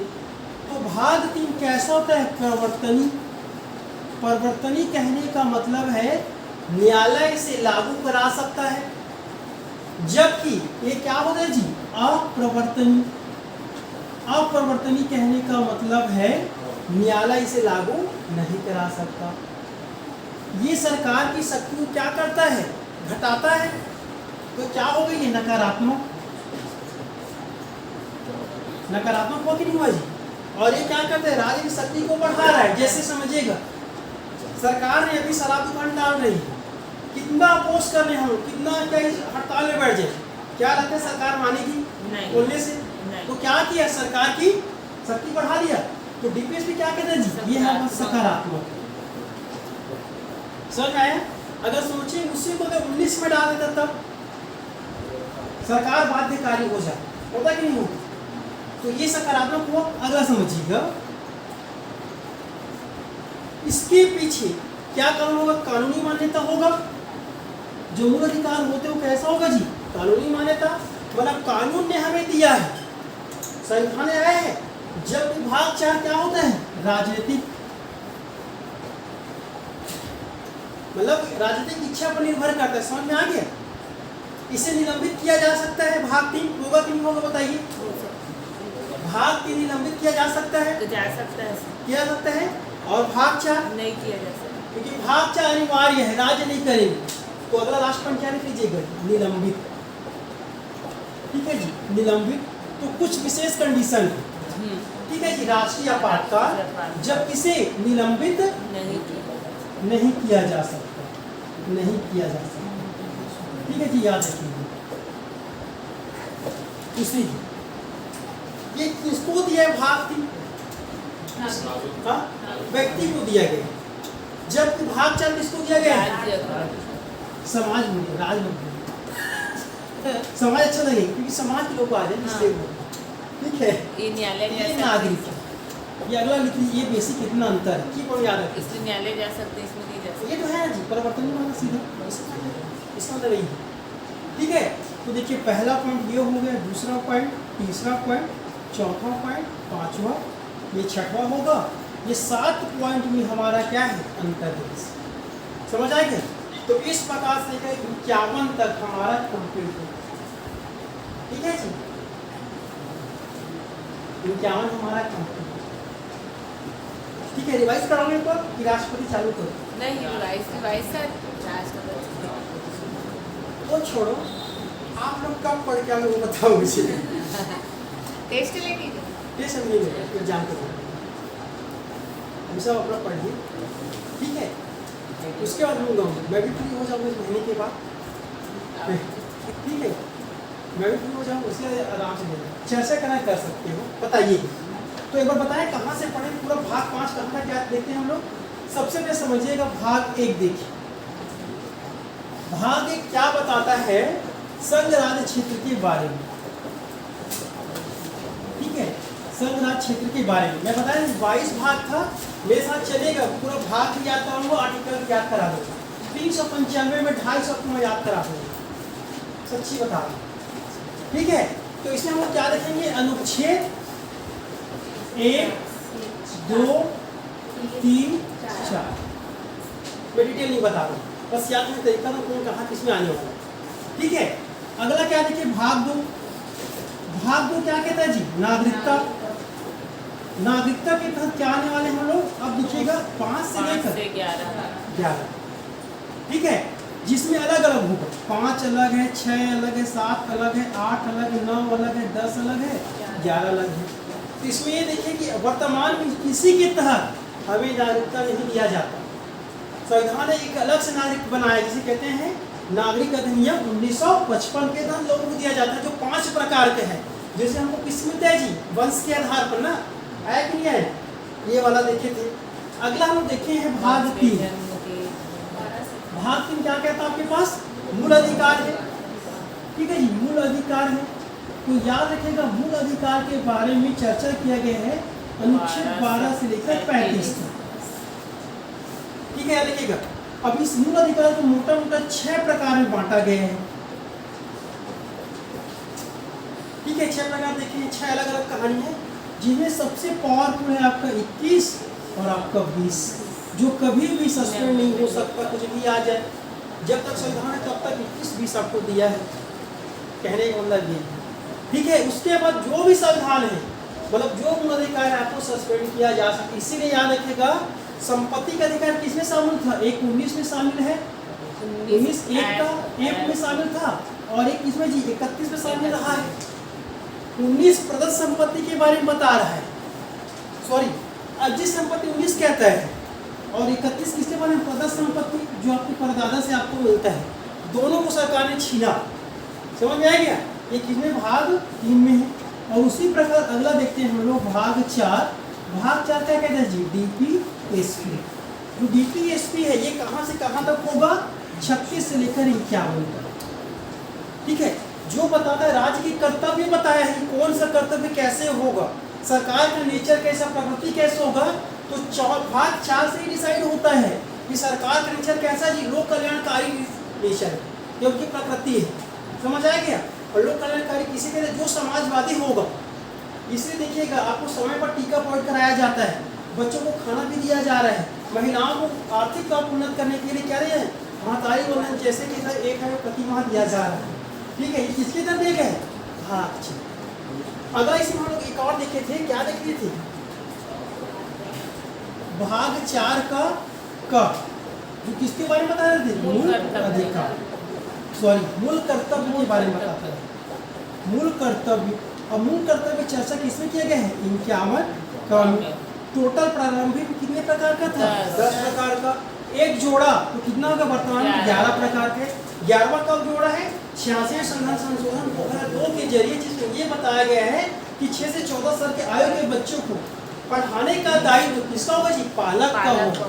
तो भाग 3 कैसा होता है? प्रवर्तनी। प्रवर्तनी कहने का मतलब है न्यायालय इसे लागू करा सकता है, जबकि ये क्या होता है जी? अप्रवर्तनी। अप्रवर्तनी कहने का मतलब है न्यायालय इसे लागू नहीं करा सकता। ये सरकार की शक्ति को क्या करता है? घटाता है। तो क्या हो गई? ये नकारात्मक। नकारात्मक हुआ कि नहीं हुआ जी? और ये क्या करता है? राज्य की शक्ति को बढ़ा रहा है। जैसे समझिएगा, सरकार ने अभी शराब दुकान डाल रही है, कितना अपोज कर रहे हैं हम, कितना क्या हड़ताल में बैठ जाए, क्या लगता है सरकार मानेगी बोलने से? तो क्या किया? सरकार की शक्ति बढ़ा दिया। तो डीपीएसपी क्या कहते हैं जी? ये है सकारात्मक। समझ आया? अगर सोचिए उसी को अगर 19 में डाल देता तब सरकार बाध्यकारी हो जाए, होता कि नहीं होता? तो ये सकारात्मक हुआ। अगला समझिएगा, इसके पीछे क्या कानून होगा? कानूनी मान्यता होगा। जो मूल अधिकार होते हैं वो कैसा होगा जी? कानूनी मान्यता। मतलब कानून ने हमें दिया है, संविधान में आया है। जब विभाग 4 क्या होता है? राजनीतिक। मतलब राजनीतिक इच्छा पर निर्भर करता है। समझ में आ गया? इसे निलंबित किया जा सकता है। भाग 3 होगा कि नहीं होगा बताइए? भाग 3 निलंबित किया जा सकता है। तो जा सकता है, किया जा सकता है। और भाग 4 नहीं किया जा सकता, क्योंकि भाग 4 अनिवार्य है, राज्य नहीं करेंगे। तो अगला लास्ट पॉइंट क्या लिख लीजिएगा? निलंबित। ठीक है जी, निलंबित। तो कुछ विशेष कंडीशन है, ठीक है जी। राष्ट्रीय आपातकाल जब इसे निलंबित नहीं किया जा सकता, नहीं किया जा सकता, ठीक है जी, याद रखिए। दूसरी ये किसको दिया है? भाग 3 व्यक्ति को दिया गया। जब भाग 4 किसको दिया गया? समाज में, राज में। समाज अच्छा लगेगा क्योंकि समाज के लोग आ जाए, इसलिए ठीक है। ये न्यायालय ये नागरिक है। ये अगला लिख लीजिए, ये बेसिक कितना अंतर है की याद रखिए। इसमें न्यायालय जा सकते हैं, इसमें नहीं जा सकते। ये तो है जी, परिवर्तन नहीं होना सीधा, इसका मतलब यही है, ठीक है। तो देखिए पहला पॉइंट ये हो गया, दूसरा पॉइंट, तीसरा पॉइंट, चौथा पॉइंट, पांचवा, ये छठवां होगा। ये 7 पॉइंट में हमारा क्या है? अंतर है। समझ आएगा? तो इस प्रकार से 51 तक हमारा कंप्लीट है, ठीक है जी। 51 हमारा कंप्लीट, ठीक है। रिवाइज कराओगे तो कि राष्ट्रपति चालू करो? नहीं, रिवाइज सर राष्ट्रपति वो छोड़ो, आप लोग कब पढ़ के आए वो बताओ मुझे। टेस्ट लेंगे, टेस्ट नहीं लेंगे, एग्जाम करो, हम सब अपना पढ़िए, ठीक है। उसके बाद लूँगा मैं भी फ्री हो जाऊँगा इस महीने के बाद, ठीक है। मैं भी फ्री हो जाऊँ, उसके आराम से देना चर्चा करना कर सकते हो, बताइए। तो एक बार बताएं कहाँ से पढ़ें? पूरा भाग 5 कहाँ तक याद देखते हैं हम लोग। सबसे पहले समझिएगा भाग 1 देखिए। भाग 1 क्या बताता है? संघ राज्य क्षेत्र के बारे में, ठीक है। संघ राज्य क्षेत्र के बारे में मैं बताया 22 भाग था, मेरे साथ चलेगा, पूरा भाग भी याद कराऊंगा, आर्टिकल याद करा दूंगा। 395 में 250 को मैं याद करा दूंगा, सच्ची बता रहा हूँ, ठीक है। तो इसमें हम लोग क्या देखेंगे, अनुच्छेद 1 2 3 4। मैं डिटेल नहीं बता रहा हूँ, बस याद में तरीका ना कौन कहाँ किस में आने वाला, ठीक है। अगला क्या देखिए, भाग 2। भाग 2 क्या कहता है जी, नागरिकता। नागरिकता के तहत क्या आने वाले हम लोग, अब देखिएगा 5 से 5 लेकर से 11 11, ठीक है, जिसमें अलग अलग होगा, 5 अलग है, 6 अलग है, 7 अलग है, 8 अलग है, 9 अलग है, 10 अलग है, 11 अलग है। तो इसमें ये देखिए कि वर्तमान में किसी के तहत हमें नागरिकता नहीं दिया जाता। संविधान ने एक अलग से नागरिक बनाया, जिसे कहते हैं नागरिक अधिनियम 1955 के तहत लोगों को दिया जाता है, जो 5 प्रकार के हैं। जैसे हमको किस मिलता है जी, वंश के आधार पर ना, है कि नहीं है, ये वाला देखे थे। अगला हम देखे हैं भाग 3। भाग 3 क्या कहता है आपके पास, मूल अधिकार है, ठीक है जी, मूल अधिकार है। तो याद रखिएगा मूल अधिकार के बारे में चर्चा किया गया है अनुच्छेद 12 से लेकर 35 तक, ठीक है। याद रखिएगा, अब इस मूल अधिकार को मोटा मोटा 6 प्रकार में बांटा गया है, ठीक है। 6 प्रकार देखिए, 6 अलग अलग कहानी है, जिनमें सबसे पावरफुल है आपका 21 और आपका 20, जो कभी भी सस्पेंड नहीं हो सकता, कुछ भी आ जाए। जब तक संविधान है तब तक 21-20 आपको दिया है, कहने का मतलब ये, ठीक है। उसके बाद जो भी संविधान है, मतलब जो मूल अधिकार है आपको सस्पेंड किया जा सकता है। इसीलिए याद रखिएगा संपत्ति का अधिकार किसमें शामिल था, एक 19 में शामिल है, 19 एक में शामिल था, और एक इसमें जी 31 में शामिल रहा है। 19 प्रदत्त संपत्ति के बारे में बता रहा है, सॉरी अर्जित संपत्ति 19 कहता है, और 31 किसके बारे में, प्रदत्त संपत्ति, जो आपके परदादा से आपको मिलता है। दोनों को सरकार ने छीना, समझ में आ गया। ये किसमें, भाग 3 में है। और उसी प्रकार अगला देखते हैं हम लोग भाग 4। भाग 4 क्या कहते हैं जी, DPSP। जो DPSP है ये कहाँ से कहाँ तक होगा, 36 से लेकर 51 तक, ठीक है। जो बताता है राज्य की कर्तव्य बताया है कि कौन सा कर्तव्य कैसे होगा, सरकार का नेचर कैसा, प्रकृति कैसे होगा। तो भाग 4 से ही डिसाइड होता है कि सरकार का नेचर कैसा जी, लोक कल्याणकारी नेचर है, क्योंकि प्रकृति है, समझ आ गया। और लोक कल्याणकारी किसी के जो समाजवादी होगा। इसलिए देखिएगा आपको समय पर टीका प्रोवाइड कराया जाता है, बच्चों को खाना भी दिया जा रहा है, महिलाओं को आर्थिक तौर पर उन्नत करने के लिए क्या रहे हैं, महतारी वंदन जैसे कि एक है प्रति माह दिया जा रहा है, ठीक है। ये किसके तरफ दिए गए, हाँ अच्छा। अगला इसमें हम लोग एक और देखे थे, क्या देख रहे थे, भाग 4 का जो किसके बारे में बता रहे थे, मूल अधिकार, सॉरी मूल कर्तव्य के बारे में बताता है, मूल कर्तव्य। और मूल कर्तव्य चर्चा किसमें किया गया है, 51 कानून। टोटल प्रारंभिक कितने प्रकार का था, 10 प्रकार का। एक जोड़ा तो कितना होगा, वर्तमान में 11 प्रकार के। 11वां कब जोड़ा है, 86 संशोधन 2002 के जरिए, जिसमें ये बताया गया है कि 6 से 14 साल के आयु के बच्चों को पढ़ाने का दायित्व किसका होगा जी, पालक का होगा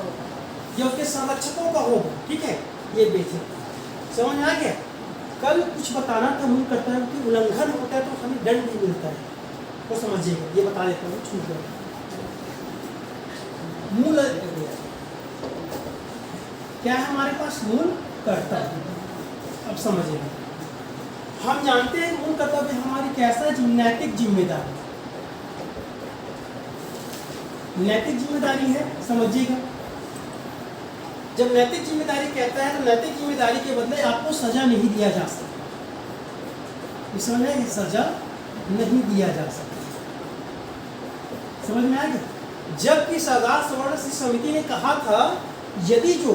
या उसके संरक्षकों का होगा, ठीक है। ये बेसिक समझ में आ गया। कल कुछ बताना था मूल कर्तव्य कि उल्लंघन होता है तो हमें दंड भी मिलता है, तो समझिएगा, ये बता देता हूँ छूट गया। मूल क्या है हमारे पास, मूल कर्तव्य। अब समझिएगा, हम जानते हैं मूल कर्तव्य हमारी कैसा नैतिक जिम्मेदारी, नैतिक जिम्मेदारी है, समझिएगा। जब नैतिक जिम्मेदारी कहता है तो नैतिक जिम्मेदारी के बदले आपको सजा नहीं दिया जा सकता, इसमें सजा नहीं दिया जा सकता, समझ में आ गया। जबकि सरदार सवर्ण समिति ने कहा था यदि जो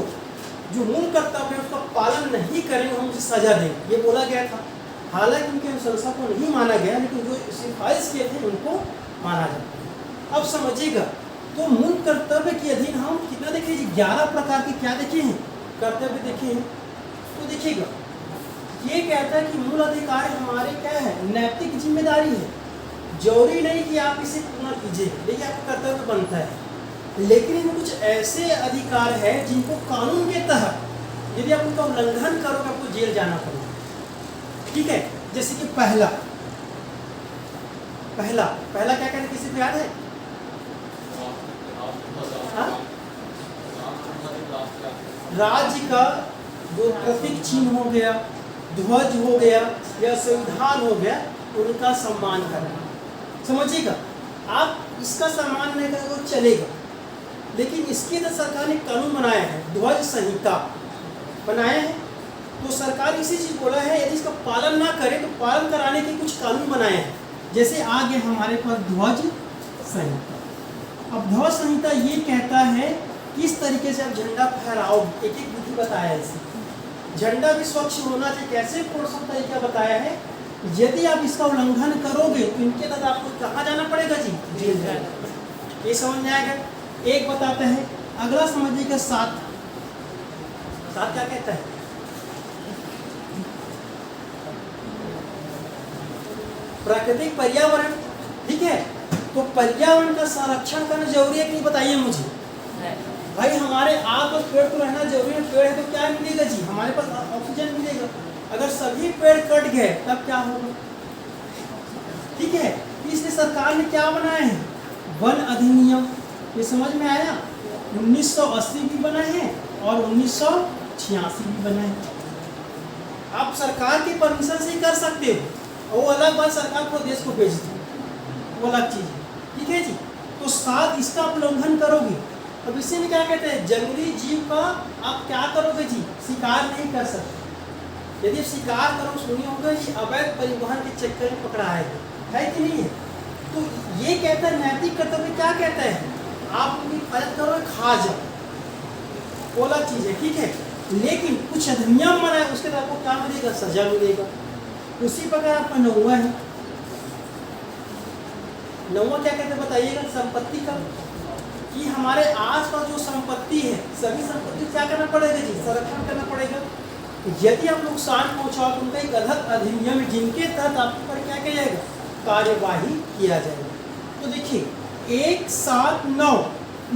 मूल कर्तव्य है उसका पालन नहीं करेंगे हम उसे सजा देंगे, ये बोला गया था। हालांकि उनके अनुशंसा को नहीं माना गया, लेकिन जो सिफारिश किए थे उनको माना जाता है। अब समझिएगा, तो मूल कर्तव्य के अधीन हम कितना देखे, 11 प्रकार के क्या देखे हैं, कर्तव्य देखे हैं। तो देखिएगा, ये कहता है कि मूल अधिकार हमारे क्या है, नैतिक जिम्मेदारी है। जरूरी नहीं कि आप इसे पूर्ण कीजिए, लेकिन आपका कर्तव्य बनता है। लेकिन इनमें कुछ ऐसे अधिकार है जिनको कानून के तहत यदि आप उनका उल्लंघन करोगे आपको जेल जाना पड़ेगा, ठीक है। जैसे कि पहला क्या कहते हैं, किसी को याद है, राज्य का जो प्रतीक चिन्ह हो गया, ध्वज हो गया या संविधान हो गया, उनका सम्मान करना। समझिएगा, आप इसका सम्मान नहीं करेंगे वो चलेगा, लेकिन इसके लिए सरकार ने कानून बनाया है, ध्वज संहिता बनाया है। तो सरकार इसी चीज़ बोला है, यदि इसका पालन ना करे तो पालन कराने के कुछ कानून बनाए हैं। जैसे आगे हमारे पास ध्वज संहिता। अब ध्वज संहिता ये कहता है किस तरीके से आप झंडा फहराओ, एक एक विधि बताया है इसे। झंडा भी स्वच्छ होना चाहिए, कैसे प्रोत्साहन तरीका बताया है। यदि आप इसका उल्लंघन करोगे तो इनके तहत आपको कहाँ जाना पड़ेगा जी, जेल जाना पड़ेगा। ये समझ में आएगा। एक बताते हैं, अगला समझिएगा सात। सात क्या कहता है? प्राकृतिक पर्यावरण, ठीक है। तो पर्यावरण का संरक्षण करना जरूरी है कि नहीं, बताइए मुझे। भाई हमारे आसपास पेड़ तो रहना जरूरी है, पेड़ है तो क्या मिलेगा जी, हमारे पास ऑक्सीजन मिलेगा। अगर सभी पेड़ कट गए तब क्या होगा, ठीक है। इसलिए सरकार ने क्या बनाया है, वन अधिनियम। ये समझ में आया। 1980 भी बना है और 1986 भी बना है। आप सरकार की परमिशन से ही कर सकते हो, वो अलग बात, सरकार प्रदेश को भेज दो, वो अलग चीज़ है, ठीक है जी। तो साथ इसका आप उल्लंघन करोगे। अब इसी में क्या कहते हैं, जंगली जीव का आप क्या करोगे जी, शिकार नहीं कर सकते। यदि शिकार करो, सुनिए होगा जी, अवैध परिवहन के चक्कर में पकड़ा है कि नहीं है। तो ये कहता है नैतिक कर्तव्य क्या कहता है, आप उनकी हिफाजत करो, खा जाओ, वो अलग चीज़ है, ठीक है। लेकिन कुछ अधिनियम बनाए, उसके बाद आपको क्या मिलेगा, सजा मिलेगा। उसी प्रकार आपका नौवा है। नौवा क्या कहते हैं बताइएगा, संपत्ति का, कि हमारे आसपास जो संपत्ति है, सभी संपत्ति क्या करना पड़ेगा जी, संरक्षण करना पड़ेगा। यदि आप नुकसान पहुंचाओ तो उनका एक अलग अधिनियम है, जिनके तहत आपके ऊपर क्या किया जाएगा, कार्यवाही किया जाएगा। तो देखिए 179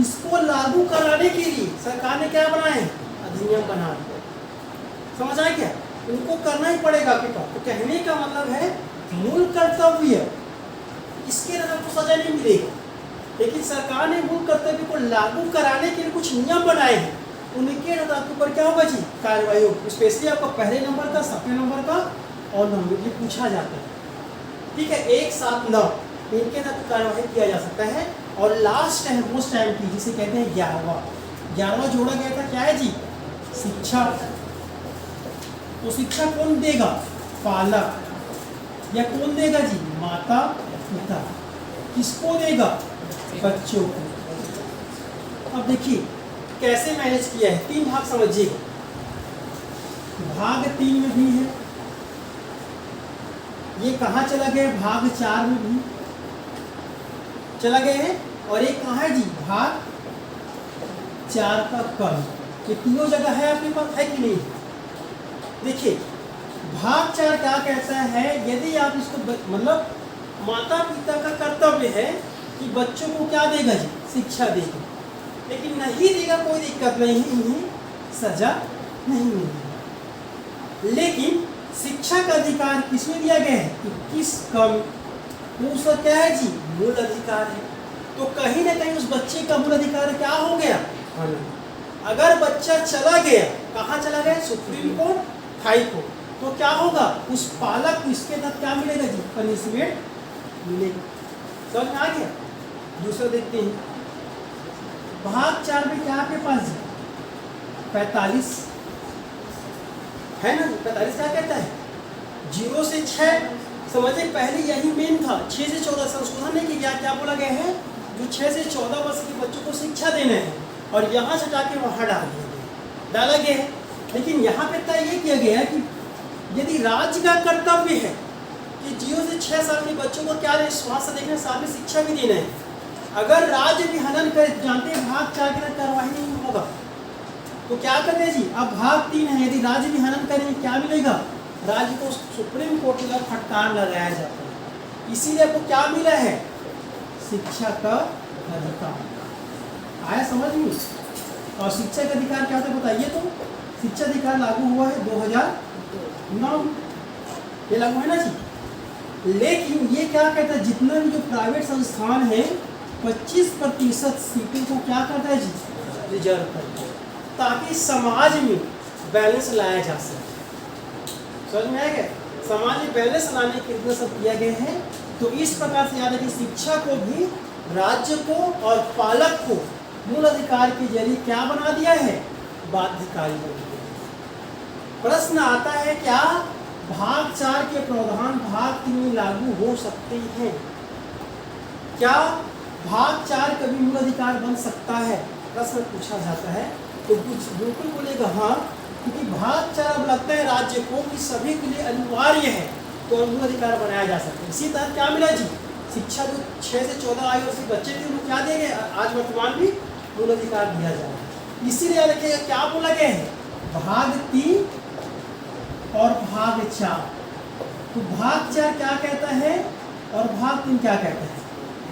इसको लागू कराने के लिए सरकार ने क्या बनाया है, अधिनियम बना दिया। समझ आए क्या, उनको करना ही पड़ेगा आपके पास। तो कहने का मतलब है मूल कर्तव्य, इसके तहत आपको सजा नहीं मिलेगी, लेकिन सरकार ने मूल कर्तव्य को लागू कराने के लिए कुछ नियम बनाए हैं, उनके तहत आपके ऊपर क्या होगा जी, कार्रवाई होगी। स्पेशली आपको पहले नंबर का, 7वें नंबर का और नंबर ये पूछा जाता है, ठीक है। 179 इनके तहत कार्रवाई किया जा सकता है। और लास्ट है मोस्ट टाइम की, जिसे कहते हैं 11वां जोड़ा गया था, क्या है जी, शिक्षा। तो शिक्षा कौन देगा, पालक, या कौन देगा जी, माता पिता। किसको देगा, बच्चों को। अब देखिए कैसे मैनेज किया है, 3 भाग समझिएगा। भाग 3 में भी है, ये कहाँ चला गया, भाग 4 में भी चला गया है, और एक कहाँ है जी, भाग 4 का कल। ये तीनों जगह है आपके पास, है कि नहीं। देखिए भाग 4 क्या कहता है, यदि आप इसको मतलब माता पिता का कर्तव्य है कि बच्चों को क्या देगा जी, शिक्षा देगा, लेकिन नहीं देगा कोई दिक्कत नहीं है, इन्हें सजा नहीं मिलेगी। लेकिन शिक्षा का अधिकार किसमें दिया गया है, 21 कम, उसका क्या है जी, मूल अधिकार है। तो कहीं ना कहीं उस बच्चे का मूल अधिकार क्या हो गया, अगर बच्चा चला गया, कहाँ चला गया, सुप्रीम कोर्ट, हाई कोर्ट, तो क्या होगा, उस पालक को इसके तहत क्या मिलेगा जी, पनिशमेंट मिलेगा। समझ में आ गया। दूसरा देखते हैं, भाग 4 में क्या आपके पास जी, 45 है ना। 45 क्या कहता है, 0 से 6। समझे, पहले यही मेन था, 6 से 14 संशोधन नहीं किया, क्या बोला गया है, जो 6 से 14 वर्ष के बच्चों को शिक्षा देना है, और यहाँ से जाके वहाँ डाला गया है। लेकिन यहाँ पे तय ये किया गया है कि यदि राज्य का कर्तव्य है कि 0 से 6 साल के बच्चों को क्या स्वास्थ्य देखना, साथ में शिक्षा भी देना है, अगर राज्य भी हनन करे, जानते हैं भाग 4 के तहत कार्रवाई नहीं होगा, तो क्या करते हैं जी, अब भाग 3 है, यदि राज्य भी हनन करेंगे क्या मिलेगा, राज्य को सुप्रीम कोर्ट का फटकार लगाया जाता है। इसीलिए आपको क्या मिला है, शिक्षा का अधिकार। आया समझ में। और शिक्षा का अधिकार क्या होता है बताइए, तो शिक्षा अधिकार लागू हुआ है 2009, ये लागू है ना जी। लेकिन ये क्या कहता है, जितना भी जो प्राइवेट संस्थान है 25% सीटों को क्या करता है जी, रिजर्व करता है, ताकि समाज में बैलेंस लाया जा सके। समझ में आ गया? समाज में बैलेंस लाने के लिए सब किया गया है। तो इस प्रकार से याद है कि शिक्षा को भी राज्य को और पालक को मूल अधिकार के जरिए क्या बना दिया है? बाध्यकारी बना दिया है। प्रश्न आता है क्या भाग 4 के प्रावधान भाग 3 में लागू हो सकते हैं? क्या भाग 4 कभी मूल अधिकार बन सकता है? प्रश्न पूछा जाता है। तो कुछ बिल्कुल बोलेगा हाँ, क्योंकि भाग 4 अब लगता है राज्य को कि सभी के लिए अनिवार्य है, तो मूल अधिकार बनाया जा सकता है। इसी तरह क्या मिला जी? शिक्षा जो 6 से 14 आयु वर्ष के बच्चे थे उनको क्या देंगे? आज वर्तमान भी मूल अधिकार दिया जा रहा है। इसीलिए रखिएगा क्या बोला गया है? भाग 3 और भाग 4। तो भाग 4 क्या कहता है और भाग 3 क्या कहता है?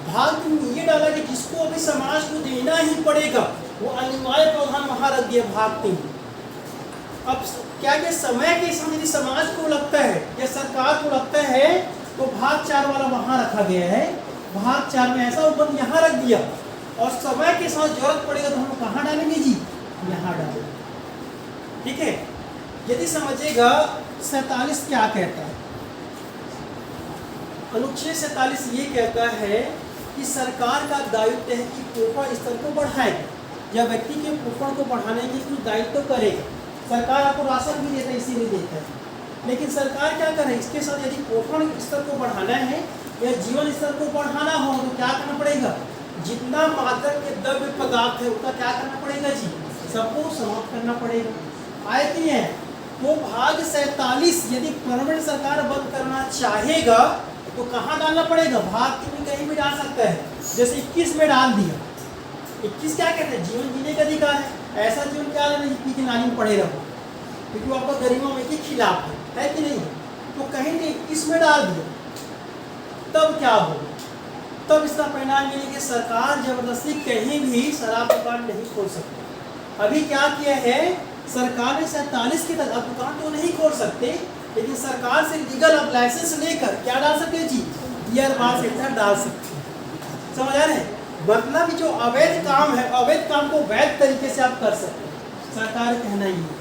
भाग 3 ये डाला कि जिसको अभी समाज को देना ही पड़ेगा, वो अनिवार्य प्रावधान वहां रख दिया भाग 3। अब क्या ये समय के साथ यदि समाज को लगता है या सरकार को लगता है तो भाग 4 वाला वहां रखा गया है। भाग 4 में ऐसा उपबंध यहाँ रख दिया और समय के साथ जरूरत पड़ेगा तो हम कहाँ डालेंगे जी? यहाँ डालेंगे। ठीक है। यदि समझेगा 47 क्या कहता है? अनुच्छेद 47 ये कहता है कि सरकार का दायित्व है कि पोषण स्तर को बढ़ाएगा या व्यक्ति के पोषण को बढ़ाने के कुछ दायित्व करेगा। सरकार आपको राशन भी देता है, इसीलिए देता है। लेकिन सरकार क्या करे? इसके साथ यदि पोषण स्तर को बढ़ाना है या जीवन स्तर को बढ़ाना हो तो क्या करना पड़ेगा? जितना मादक के द्रव्य पदार्थ है उसका क्या करना पड़ेगा जी? सबको समाप्त करना पड़ेगा। आए कि है? तो भाग 47 यदि परमानेंट सरकार बंद करना चाहेगा तो कहाँ डालना पड़ेगा? भाग 3 में कहीं भी डाल सकता है। जैसे 21 में डाल दिया। 21 क्या कहते हैं? जीवन जीने का अधिकार है। ऐसा जीवन क्या लेना जितनी की नाली में पड़े रहो, क्योंकि वो आपका गरिमा में के खिलाफ है कि नहीं? तो कहीं नहीं 21 में डाल दिया, तब क्या होगा? तब इसका परिणाम ये है कि सरकार जबरदस्ती कहीं भी शराब दुकान नहीं खोल सकती। अभी क्या किया है सरकार ने? 47 के तहत अब दुकान तो नहीं खोल सकते, लेकिन सरकार से लीगल अब लाइसेंस लेकर क्या डाल सकते जी? बियर बार से डाल सकते। समझ आ रहे हैं? मतलब जो अवैध काम है, अवैध काम को वैध तरीके से आप कर सकते हैं। सरकार कहना ही है।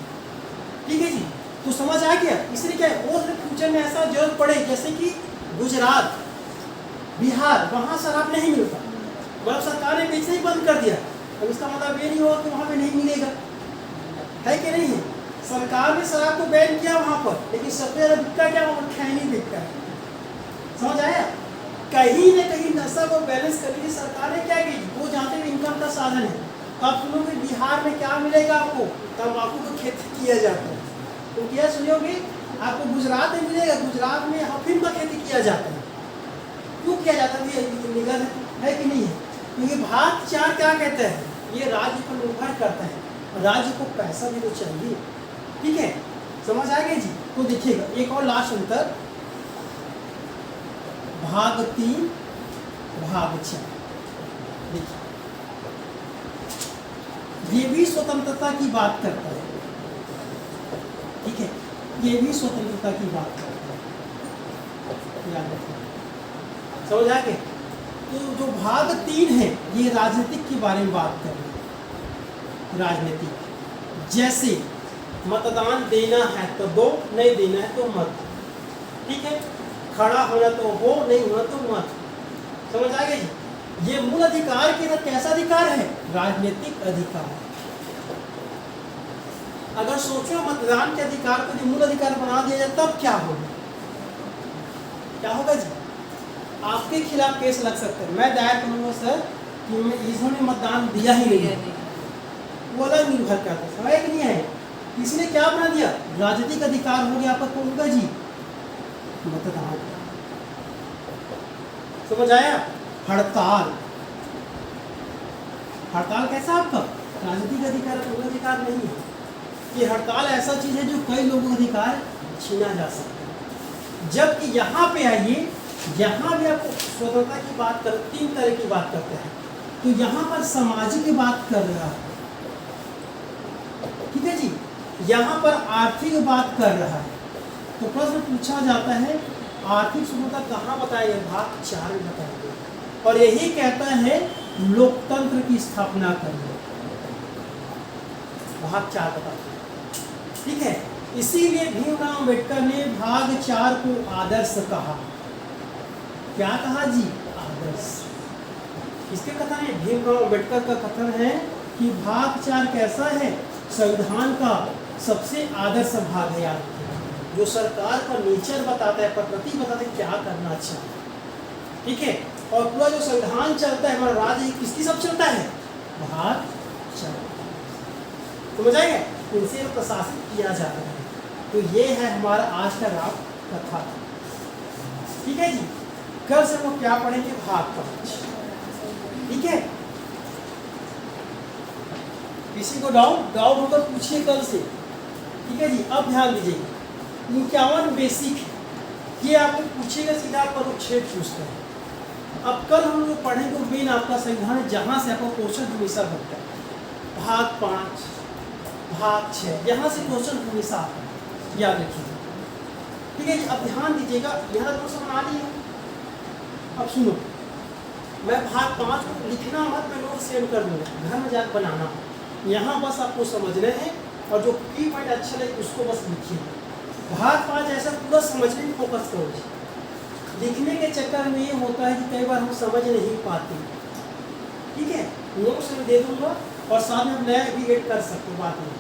ठीक है जी। तो समझ आ गया? इसलिए क्या है, और फ्यूचर में ऐसा जरूरत पड़े जैसे कि गुजरात, बिहार, वहाँ शराब नहीं मिलता, मतलब सरकार ने बेचना ही बंद कर दिया। अब इसका मतलब ये नहीं होगा कि वहाँ पे नहीं मिलेगा, है कि नहीं है? सरकार ने शराब को बैन किया वहाँ पर, लेकिन सबसे ज़्यादा बिकता क्या? वहाँ पर खैनी बिकता है। समझ आया? कहीं न कहीं नशा को बैलेंस करने की सरकार ने क्या की? वो जानते हुए इनकम का साधन है। अब सुनोगे बिहार में क्या मिलेगा आपको? तंबाकू की खेती किया जाता है। तो क्या सुनोगे? आपको गुजरात में मिलेगा, गुजरात में अफीम का खेती किया जाता है। क्यों किया जाता है? निगल है कि नहीं है? क्योंकि भाग 4 क्या कहता है? ये राज्य पर निर्भर करता है, राज्य को पैसा भी तो चाहिए। ठीक है, समझ आ गई जी? तो देखिएगा एक और लास्ट अंतर, भाग 3 भाग 4। देखिए ये भी स्वतंत्रता की बात करता है। ठीक है, ये भी स्वतंत्रता की बात करता है, याद रखिए। समझ आ गए? तो जो भाग 3 है ये राजनीतिक के बारे में बात कर रहे हैं। राजनीतिक जैसे मतदान देना है तो दो, नहीं देना है तो मत। ठीक है, खड़ा होना तो हो, नहीं होना तो मत। समझ आ गई? ये मूल अधिकार के अंदर कैसा अधिकार है? राजनीतिक अधिकार। अगर सोचो मतदान के अधिकार को मूल अधिकार बना दिया जाए तब क्या होगा? क्या होगा जी? आपके खिलाफ केस लग सकता है। मैं दायर करूंगा सर कि मैं इन्होंने मतदान दिया ही नहीं, वो अलग निर्भर करता है। समझ कि नहीं है? इसने क्या बना दिया? राजनीतिक अधिकार हो गया आपका। कौन का जी? मतदान। समझ आया? हड़ताल, हड़ताल कैसा आपका? राजनीतिक अधिकार, मूल अधिकार नहीं है। ये हड़ताल ऐसा चीज है जो कई लोगों का अधिकार छीना जा सकता है। जबकि यहाँ पे आइए, यहाँ भी आपको स्वतंत्रता की बात कर, 3 तरह की बात करते हैं। तो यहाँ पर सामाजिक की बात कर रहा है। ठीक है जी, यहाँ पर आर्थिक बात कर रहा है। तो प्रश्न पूछा जाता है आर्थिक स्वतंत्रता कहाँ बताया? भाग 4 में बताया गया। और यही कहता है लोकतंत्र की स्थापना करना, भाग 4 बताते हैं। ठीक है, इसीलिए भीमराव अम्बेडकर ने भाग 4 को आदर्श कहा। क्या कहा जी? आदर्श। इसके कथन है, भीमराव अम्बेडकर का कथन है कि भाग 4 कैसा है? संविधान का सबसे आदर्श भाग है यार, जो सरकार का नेचर बताता है, प्रकृति बताता है क्या करना चाहिए। ठीक है, और पूरा जो संविधान चलता है हमारा राज्य किसकी सब चलता है? भाग 4। समझ आएगा? इनसे प्रशासित किया जाता है। तो ये है हमारा आज का राम कथा। ठीक है जी, कल से हम क्या पढ़ेंगे? भाग 5। ठीक है, किसी को डाउट होगा पूछिए कल से। ठीक है जी, अब ध्यान दीजिए, 51 बेसिक है, ये आपको पूछेगा सीधा अनुच्छेद पूछता है। अब कल हम लोग पढ़ेंगे मेन आपका संविधान है, जहाँ से आपका क्वेश्चन हमेशा बनता है। भाग 5, भाग 6, यहाँ से क्वेश्चन हमेशा आता है, याद रखिए। ठीक है जी, अब ध्यान दीजिएगा, यहाँ क्वेश्चन बना लिए। अब सुनो, मैं भाग 5 को लिखना मत, मैं नोट सेंड कर दूँगा, घर में जाकर बनाना। यहाँ बस आपको समझना है और जो की पॉइंट अच्छा लगे उसको बस लिखिए। भाग 5 ऐसा पूरा समझने में फोकस करो। लिखने के चक्कर में ये होता है कि कई बार हम समझ नहीं पाते। ठीक है, नोट्स मैं दे दूँगा और साथ में नया भी ऐड कर सकते हो बात में।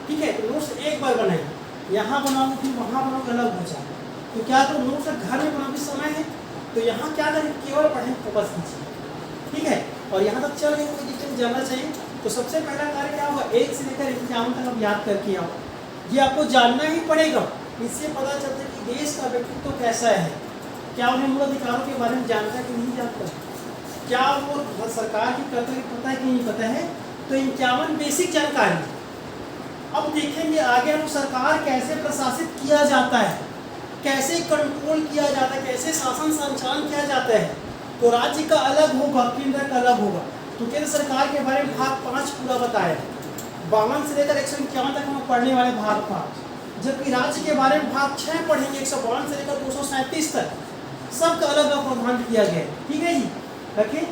ठीक है, तो नोट्स एक बार बनाए, यहाँ बनाओ फिर वहाँ बनाओ, अलग हो जाए। तो क्या तो नोट्स घर में बनाओ भी समय है, तो यहाँ क्या करें, केवल पढ़ें, फोकस कीजिए। ठीक है, और यहाँ तक चल गए, कोई दिक्कत जानना चाहिए तो सबसे पहला कार्य क्या होगा? 1 से लेकर एग्जाम तक आप याद करके आओ। ये आपको जानना ही पड़ेगा, इससे पता चलता है कि देश का व्यक्तित्व कैसा है, क्या उन्हें मूल अधिकारों के बारे में जानता है कि नहीं जानता है, क्या वो सरकार की कर्तव्य पता है कि नहीं पता है। तो 51 बेसिक जानकारी। अब देखेंगे आगे हम सरकार कैसे प्रशासित किया जाता है, कैसे कंट्रोल किया जाता है, कैसे शासन संचालन किया जाता है। तो राज्य का अलग होगा, केंद्र का अलग होगा। तो केंद्र सरकार के बारे में भाग 5 पूरा बताया, 52 से लेकर 151 तक हम पढ़ने वाले भाग 5। जबकि राज्य के बारे में भाग 6 पढ़ेंगे, 152 से लेकर 237 तक, सबका अलग अलग प्रावधान किया गया है। ठीक है जी, रखिए।